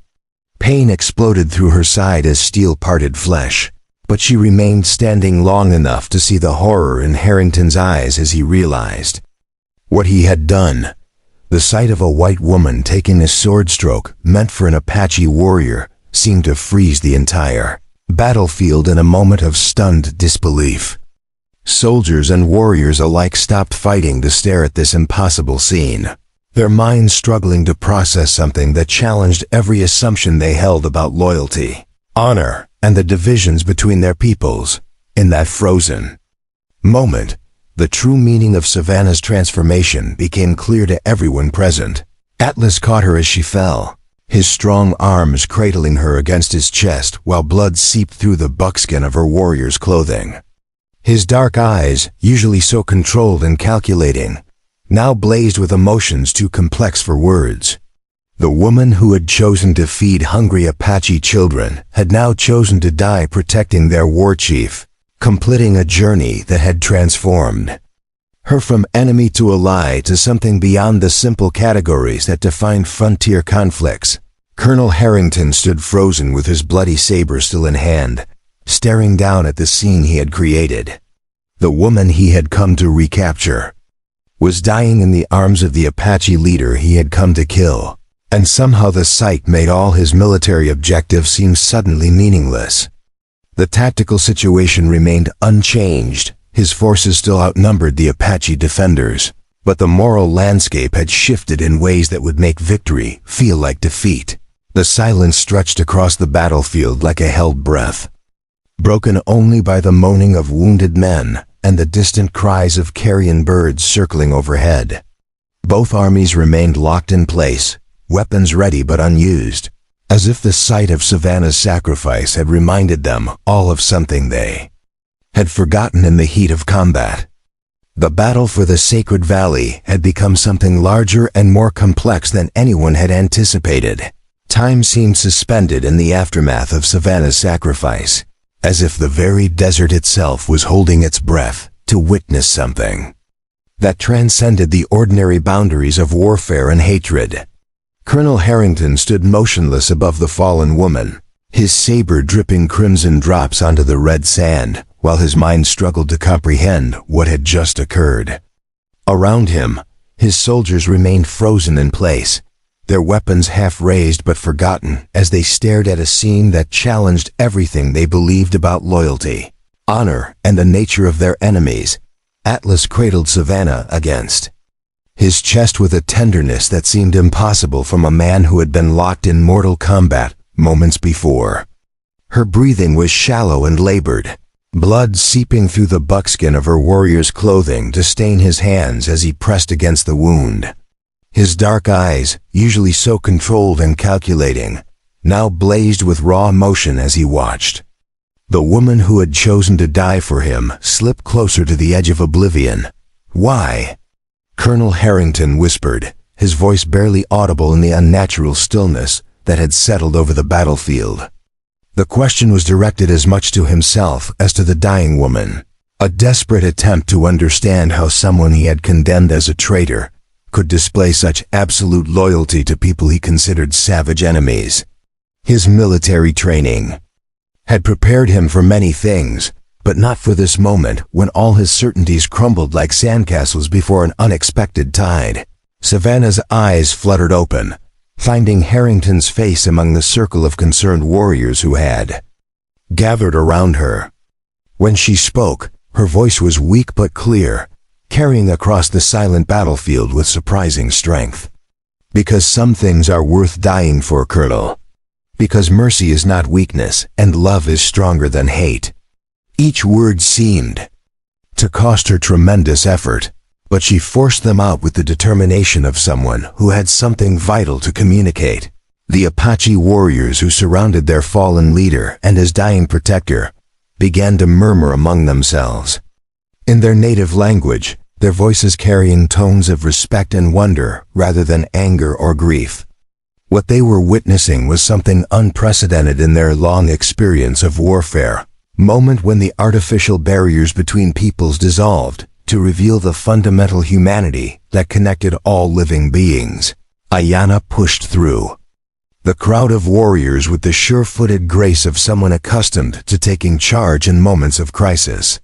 Pain exploded through her side as steel parted flesh, but she remained standing long enough to see the horror in Harrington's eyes as he realized what he had done. The sight of a white woman taking a sword stroke meant for an Apache warrior seemed to freeze the entire battlefield in a moment of stunned disbelief. Soldiers and warriors alike stopped fighting to stare at this impossible scene, their minds struggling to process something that challenged every assumption they held about loyalty, honor, and the divisions between their peoples. In that frozen moment, the true meaning of Savannah's transformation became clear to everyone present. Atlas caught her as she fell, his strong arms cradling her against his chest while blood seeped through the buckskin of her warrior's clothing. His dark eyes, usually so controlled and calculating, now blazed with emotions too complex for words. The woman who had chosen to feed hungry Apache children had now chosen to die protecting their war chief, completing a journey that had transformed her from enemy to ally to something beyond the simple categories that define frontier conflicts. Colonel Harrington stood frozen with his bloody saber still in hand, staring down at the scene he had created. The woman he had come to recapture was dying in the arms of the Apache leader he had come to kill, and somehow the sight made all his military objectives seem suddenly meaningless. The tactical situation remained unchanged. His forces still outnumbered the Apache defenders, but the moral landscape had shifted in ways that would make victory feel like defeat. The silence stretched across the battlefield like a held breath, broken only by the moaning of wounded men and the distant cries of carrion birds circling overhead. Both armies remained locked in place, weapons ready but unused, as if the sight of Savannah's sacrifice had reminded them all of something they had forgotten in the heat of combat. The battle for the Sacred Valley had become something larger and more complex than anyone had anticipated. Time seemed suspended in the aftermath of Savannah's sacrifice, as if the very desert itself was holding its breath to witness something that transcended the ordinary boundaries of warfare and hatred. Colonel Harrington stood motionless above the fallen woman, his saber dripping crimson drops onto the red sand, while his mind struggled to comprehend what had just occurred. Around him, his soldiers remained frozen in place, their weapons half raised but forgotten as they stared at a scene that challenged everything they believed about loyalty, honor, and the nature of their enemies. Atlas cradled Savannah against his chest with a tenderness that seemed impossible from a man who had been locked in mortal combat moments before. Her breathing was shallow and labored, blood seeping through the buckskin of her warrior's clothing to stain his hands as he pressed against the wound. His dark eyes, usually so controlled and calculating, now blazed with raw emotion as he watched the woman who had chosen to die for him slip closer to the edge of oblivion. "Why?" Colonel Harrington whispered, his voice barely audible in the unnatural stillness that had settled over the battlefield. The question was directed as much to himself as to the dying woman, a desperate attempt to understand how someone he had condemned as a traitor could display such absolute loyalty to people he considered savage enemies. His military training had prepared him for many things, but not for this moment when all his certainties crumbled like sandcastles before an unexpected tide. Savannah's eyes fluttered open, finding Harrington's face among the circle of concerned warriors who had gathered around her. When she spoke, her voice was weak but clear, carrying across the silent battlefield with surprising strength. "Because some things are worth dying for, Colonel. Because mercy is not weakness, and love is stronger than hate." Each word seemed to cost her tremendous effort, but she forced them out with the determination of someone who had something vital to communicate. The Apache warriors who surrounded their fallen leader and his dying protector began to murmur among themselves, in their native language, their voices carrying tones of respect and wonder rather than anger or grief. What they were witnessing was something unprecedented in their long experience of warfare, moment when the artificial barriers between peoples dissolved to reveal the fundamental humanity that connected all living beings. Ayanna pushed through. The crowd of warriors with the sure-footed grace of someone accustomed to taking charge in moments of crisis.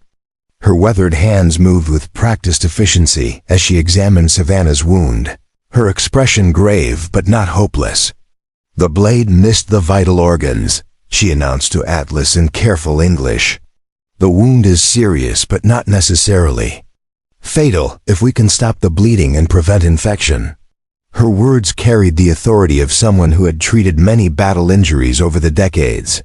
Her weathered hands moved with practiced efficiency as she examined Savannah's wound, her expression grave but not hopeless. "The blade missed the vital organs," she announced to Atlas in careful English. "The wound is serious but not necessarily fatal if we can stop the bleeding and prevent infection." Her words carried the authority of someone who had treated many battle injuries over the decades.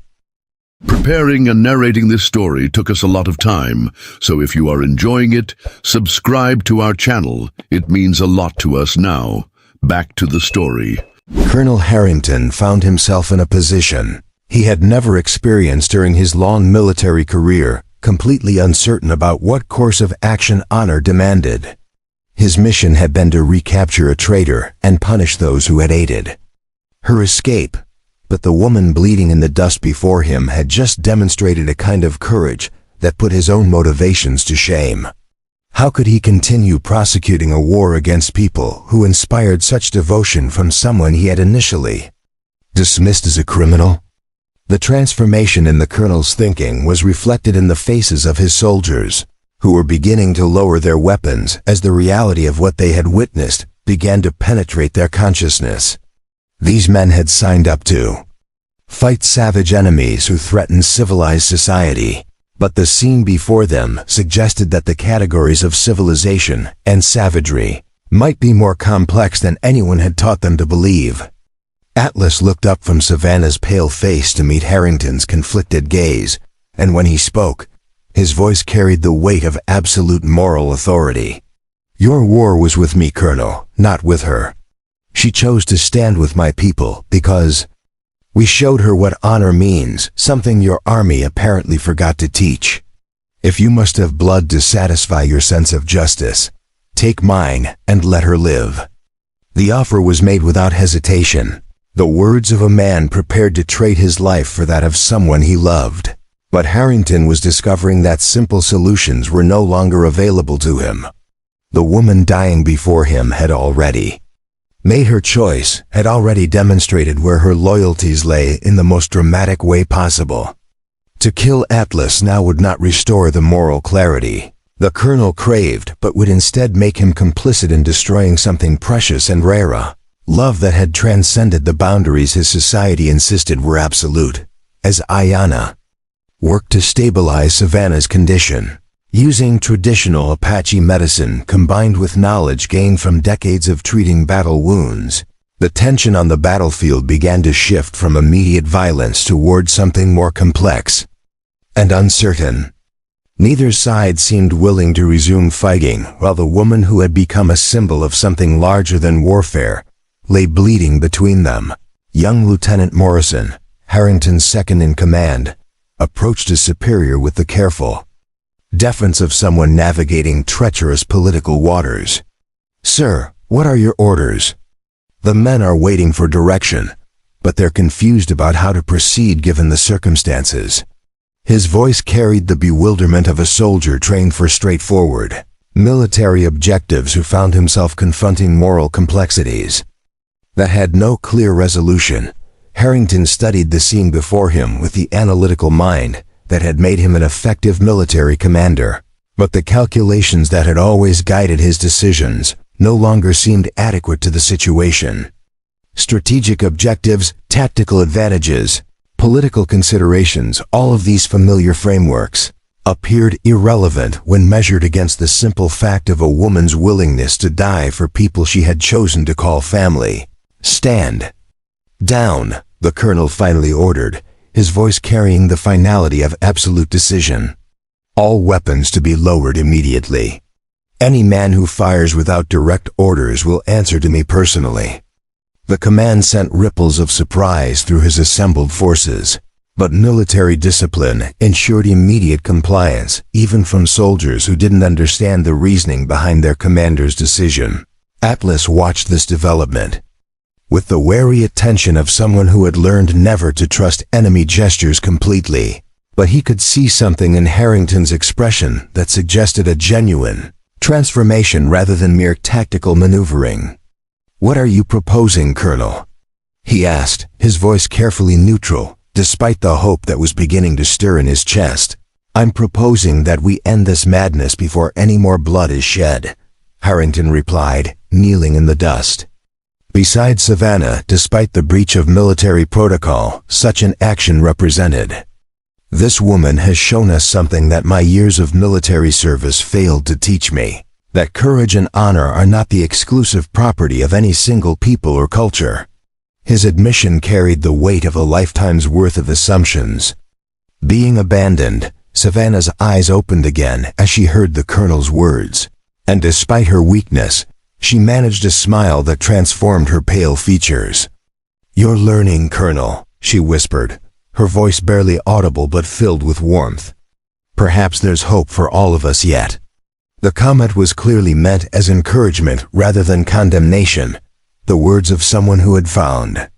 Preparing and narrating this story took us a lot of time, so if you are enjoying it, subscribe to our channel. It means a lot to us now. Back to the story. Colonel Harrington found himself in a position he had never experienced during his long military career, completely uncertain about what course of action honor demanded. His mission had been to recapture a traitor and punish those who had aided her escape. But the woman bleeding in the dust before him had just demonstrated a kind of courage that put his own motivations to shame. How could he continue prosecuting a war against people who inspired such devotion from someone he had initially dismissed as a criminal? The transformation in the colonel's thinking was reflected in the faces of his soldiers, who were beginning to lower their weapons as the reality of what they had witnessed began to penetrate their consciousness. These men had signed up to fight savage enemies who threatened civilized society, but the scene before them suggested that the categories of civilization and savagery might be more complex than anyone had taught them to believe. Atlas looked up from Savannah's pale face to meet Harrington's conflicted gaze, and when he spoke, his voice carried the weight of absolute moral authority. "Your war was with me, Colonel, not with her. She chose to stand with my people because we showed her what honor means, something your army apparently forgot to teach. If you must have blood to satisfy your sense of justice, take mine and let her live." The offer was made without hesitation, the words of a man prepared to trade his life for that of someone he loved. But Harrington was discovering that simple solutions were no longer available to him. The woman dying before him had already made her choice, had already demonstrated where her loyalties lay in the most dramatic way possible. To kill Atlas now would not restore the moral clarity the colonel craved, but would instead make him complicit in destroying something precious and rare, love that had transcended the boundaries his society insisted were absolute. As Ayanna worked to stabilize Savannah's condition, using traditional Apache medicine combined with knowledge gained from decades of treating battle wounds, the tension on the battlefield began to shift from immediate violence toward something more complex and uncertain. Neither side seemed willing to resume fighting, while the woman who had become a symbol of something larger than warfare lay bleeding between them. Young Lieutenant Morrison, Harrington's second-in-command, approached his superior with the careful deference of someone navigating treacherous political waters. "Sir, what are your orders?" The men are waiting for direction, but they're confused about how to proceed given the circumstances. His voice carried the bewilderment of a soldier trained for straightforward military objectives who found himself confronting moral complexities that had no clear resolution. Harrington studied the scene before him with the analytical mind that had made him an effective military commander, but the calculations that had always guided his decisions no longer seemed adequate to the situation. Strategic objectives, tactical advantages, political considerations, all of these familiar frameworks appeared irrelevant when measured against the simple fact of a woman's willingness to die for people she had chosen to call family. "Stand down," the colonel finally ordered, his voice carrying the finality of absolute decision. "All weapons to be lowered immediately. Any man who fires without direct orders will answer to me personally." The command sent ripples of surprise through his assembled forces, but military discipline ensured immediate compliance, even from soldiers who didn't understand the reasoning behind their commander's decision. Atlas watched this development with the wary attention of someone who had learned never to trust enemy gestures completely, but he could see something in Harrington's expression that suggested a genuine transformation rather than mere tactical maneuvering. "What are you proposing, Colonel?" he asked, his voice carefully neutral, despite the hope that was beginning to stir in his chest. "I'm proposing that we end this madness before any more blood is shed," Harrington replied, kneeling in the dust. Beside Savannah, despite the breach of military protocol, such an action represented. "This woman has shown us something that my years of military service failed to teach me, that courage and honor are not the exclusive property of any single people or culture." His admission carried the weight of a lifetime's worth of assumptions. Being abandoned, Savannah's eyes opened again as she heard the colonel's words, and despite her weakness, she managed a smile that transformed her pale features. "You're learning, Colonel," she whispered, her voice barely audible but filled with warmth. "Perhaps there's hope for all of us yet." The comment was clearly meant as encouragement rather than condemnation, the words of someone who had found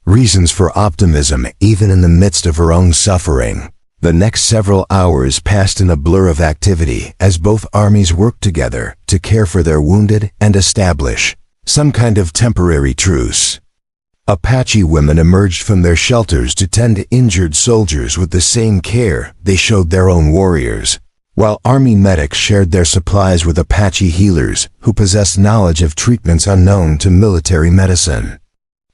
reasons for optimism even in the midst of her own suffering. The next several hours passed in a blur of activity as both armies worked together to care for their wounded and establish some kind of temporary truce. Apache women emerged from their shelters to tend to injured soldiers with the same care they showed their own warriors, while Army medics shared their supplies with Apache healers who possessed knowledge of treatments unknown to military medicine.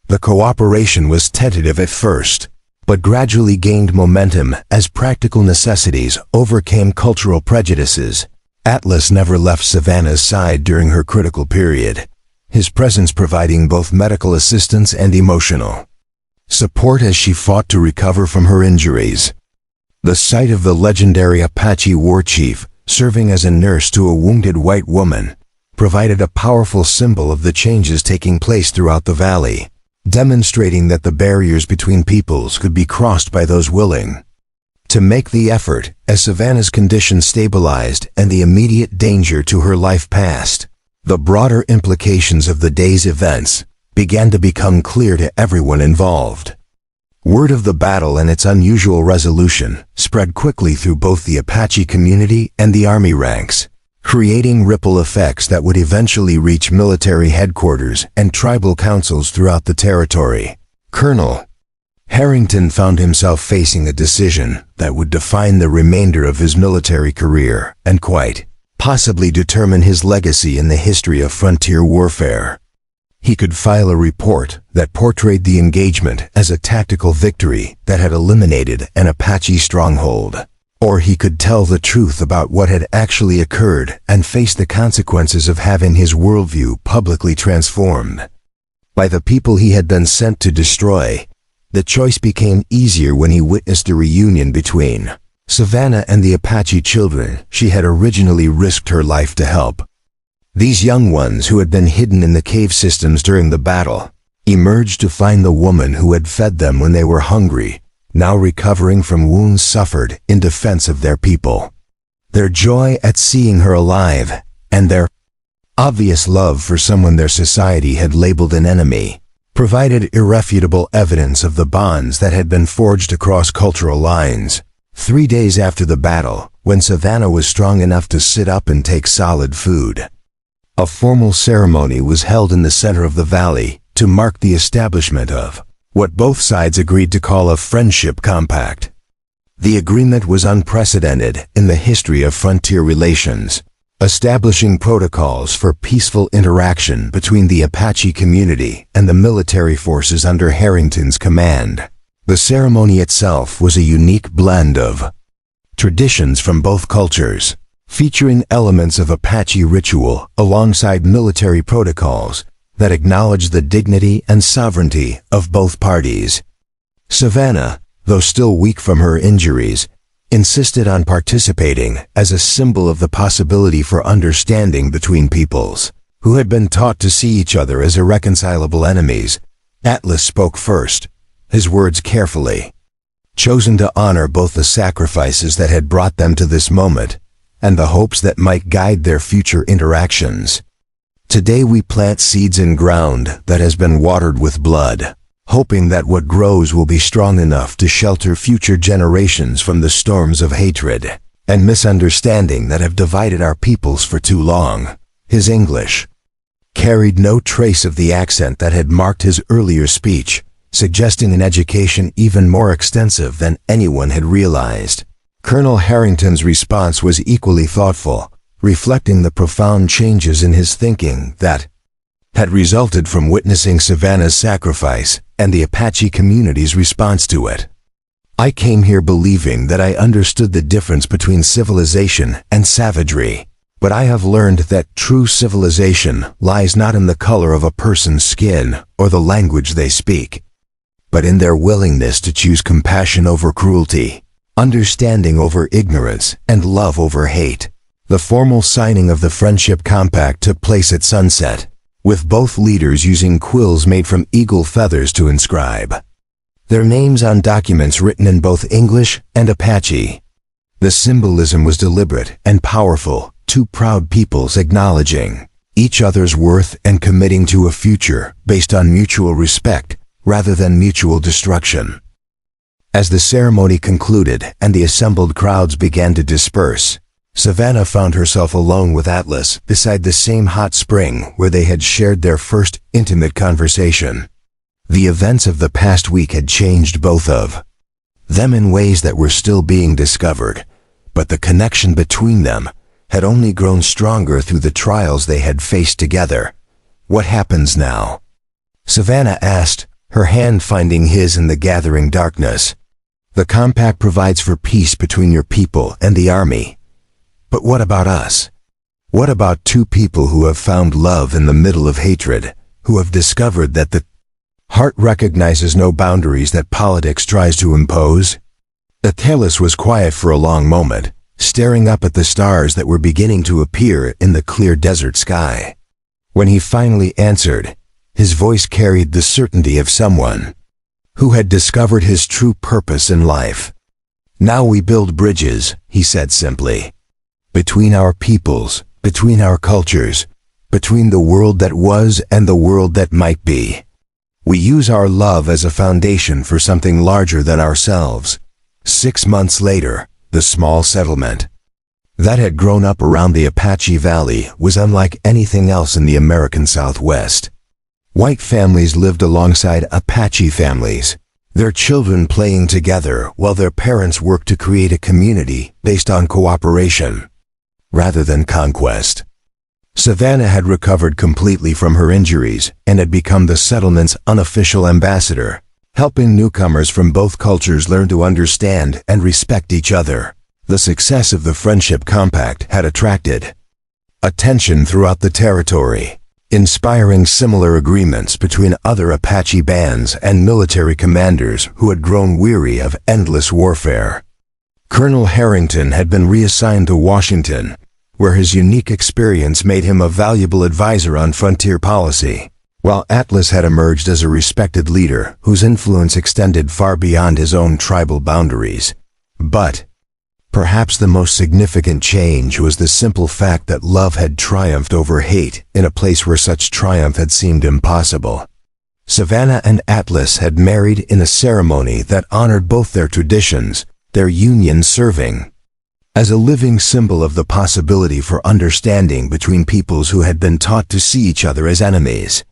The cooperation was tentative at first, but gradually gained momentum as practical necessities overcame cultural prejudices. Atlas never left Savannah's side during her critical period, his presence providing both medical assistance and emotional support as she fought to recover from her injuries. The sight of the legendary Apache war chief serving as a nurse to a wounded white woman provided a powerful symbol of the changes taking place throughout the valley, demonstrating that the barriers between peoples could be crossed by those willing to make the effort. As Savannah's condition stabilized and the immediate danger to her life passed, the broader implications of the day's events began to become clear to everyone involved. Word of the battle and its unusual resolution spread quickly through both the Apache community and the Army ranks, creating ripple effects that would eventually reach military headquarters and tribal councils throughout the territory. Colonel Harrington found himself facing a decision that would define the remainder of his military career and quite possibly determine his legacy in the history of frontier warfare. He could file a report that portrayed the engagement as a tactical victory that had eliminated an Apache stronghold, or he could tell the truth about what had actually occurred and face the consequences of having his worldview publicly transformed by the people he had been sent to destroy. The choice became easier when he witnessed a reunion between Savannah and the Apache children she had originally risked her life to help. These young ones, who had been hidden in the cave systems during the battle, emerged to find the woman who had fed them when they were hungry, now recovering from wounds suffered in defense of their people. Their joy at seeing her alive, and their obvious love for someone their society had labeled an enemy, provided irrefutable evidence of the bonds that had been forged across cultural lines. 3 days after the battle, when Savannah was strong enough to sit up and take solid food, a formal ceremony was held in the center of the valley to mark the establishment of what both sides agreed to call a friendship compact. The agreement was unprecedented in the history of frontier relations, establishing protocols for peaceful interaction between the Apache community and the military forces under Harrington's command. The ceremony itself was a unique blend of traditions from both cultures, featuring elements of Apache ritual alongside military protocols that acknowledged the dignity and sovereignty of both parties. Savannah, though still weak from her injuries, insisted on participating as a symbol of the possibility for understanding between peoples who had been taught to see each other as irreconcilable enemies. Atlas spoke first, his words carefully chosen to honor both the sacrifices that had brought them to this moment and the hopes that might guide their future interactions. Today we plant seeds in ground that has been watered with blood, hoping that what grows will be strong enough to shelter future generations from the storms of hatred and misunderstanding that have divided our peoples for too long. His English carried no trace of the accent that had marked his earlier speech, suggesting an education even more extensive than anyone had realized. Colonel Harrington's response was equally thoughtful, reflecting the profound changes in his thinking that had resulted from witnessing Savannah's sacrifice and the Apache community's response to it. I came here believing that I understood the difference between civilization and savagery, but I have learned that true civilization lies not in the color of a person's skin or the language they speak, but in their willingness to choose compassion over cruelty, understanding over ignorance, and love over hate. The formal signing of the Friendship Compact took place at sunset, with both leaders using quills made from eagle feathers to inscribe their names on documents written in both English and Apache. The symbolism was deliberate and powerful, two proud peoples acknowledging each other's worth and committing to a future based on mutual respect rather than mutual destruction. As the ceremony concluded and the assembled crowds began to disperse, Savannah found herself alone with Atlas beside the same hot spring where they had shared their first intimate conversation. The events of the past week had changed both of them in ways that were still being discovered, but the connection between them had only grown stronger through the trials they had faced together. "What happens now?" Savannah asked, her hand finding his in the gathering darkness. "The compact provides for peace between your people and the army. But what about us? What about two people who have found love in the middle of hatred, who have discovered that the heart recognizes no boundaries that politics tries to impose?" Atlas was quiet for a long moment, staring up at the stars that were beginning to appear in the clear desert sky. When he finally answered, his voice carried the certainty of someone who had discovered his true purpose in life. "Now we build bridges," he said simply. "Between our peoples, between our cultures, between the world that was and the world that might be. We use our love as a foundation for something larger than ourselves." 6 months later, the small settlement that had grown up around the Apache Valley was unlike anything else in the American Southwest. White families lived alongside Apache families, their children playing together while their parents worked to create a community based on cooperation rather than conquest. Savannah had recovered completely from her injuries and had become the settlement's unofficial ambassador, helping newcomers from both cultures learn to understand and respect each other. The success of the Friendship Compact had attracted attention throughout the territory, inspiring similar agreements between other Apache bands and military commanders who had grown weary of endless warfare. Colonel Harrington had been reassigned to Washington, where his unique experience made him a valuable advisor on frontier policy, while Atlas had emerged as a respected leader whose influence extended far beyond his own tribal boundaries. But perhaps the most significant change was the simple fact that love had triumphed over hate in a place where such triumph had seemed impossible. Savannah and Atlas had married in a ceremony that honored both their traditions, their union serving as a living symbol of the possibility for understanding between peoples who had been taught to see each other as enemies.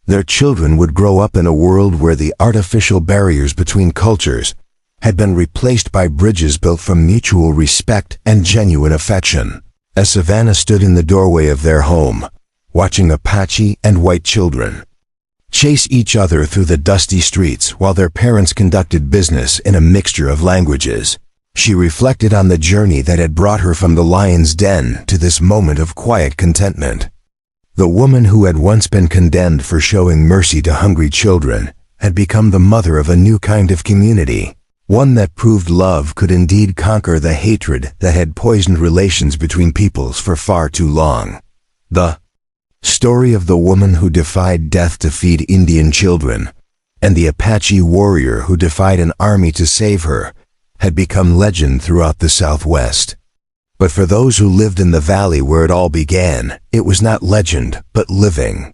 Their children would grow up in a world where the artificial barriers between cultures had been replaced by bridges built from mutual respect and genuine affection. As Savannah stood in the doorway of their home, watching Apache and white children chase each other through the dusty streets while their parents conducted business in a mixture of languages, she reflected on the journey that had brought her from the lion's den to this moment of quiet contentment. The woman who had once been condemned for showing mercy to hungry children had become the mother of a new kind of community, one that proved love could indeed conquer the hatred that had poisoned relations between peoples for far too long. The story of the woman who defied death to feed Indian children, and the Apache warrior who defied an army to save her, had become legend throughout the Southwest. But for those who lived in the valley where it all began, it was not legend, but living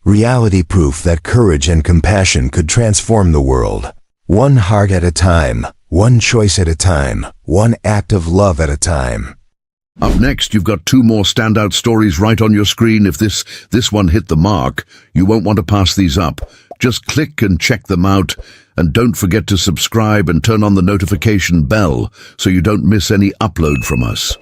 reality, proof that courage and compassion could transform the world. One heart at a time, one choice at a time, one act of love at a time. Up next, you've got 2 more standout stories right on your screen. If this one hit the mark, you won't want to pass these up. Just click and check them out. And don't forget to subscribe and turn on the notification bell so you don't miss any upload from us.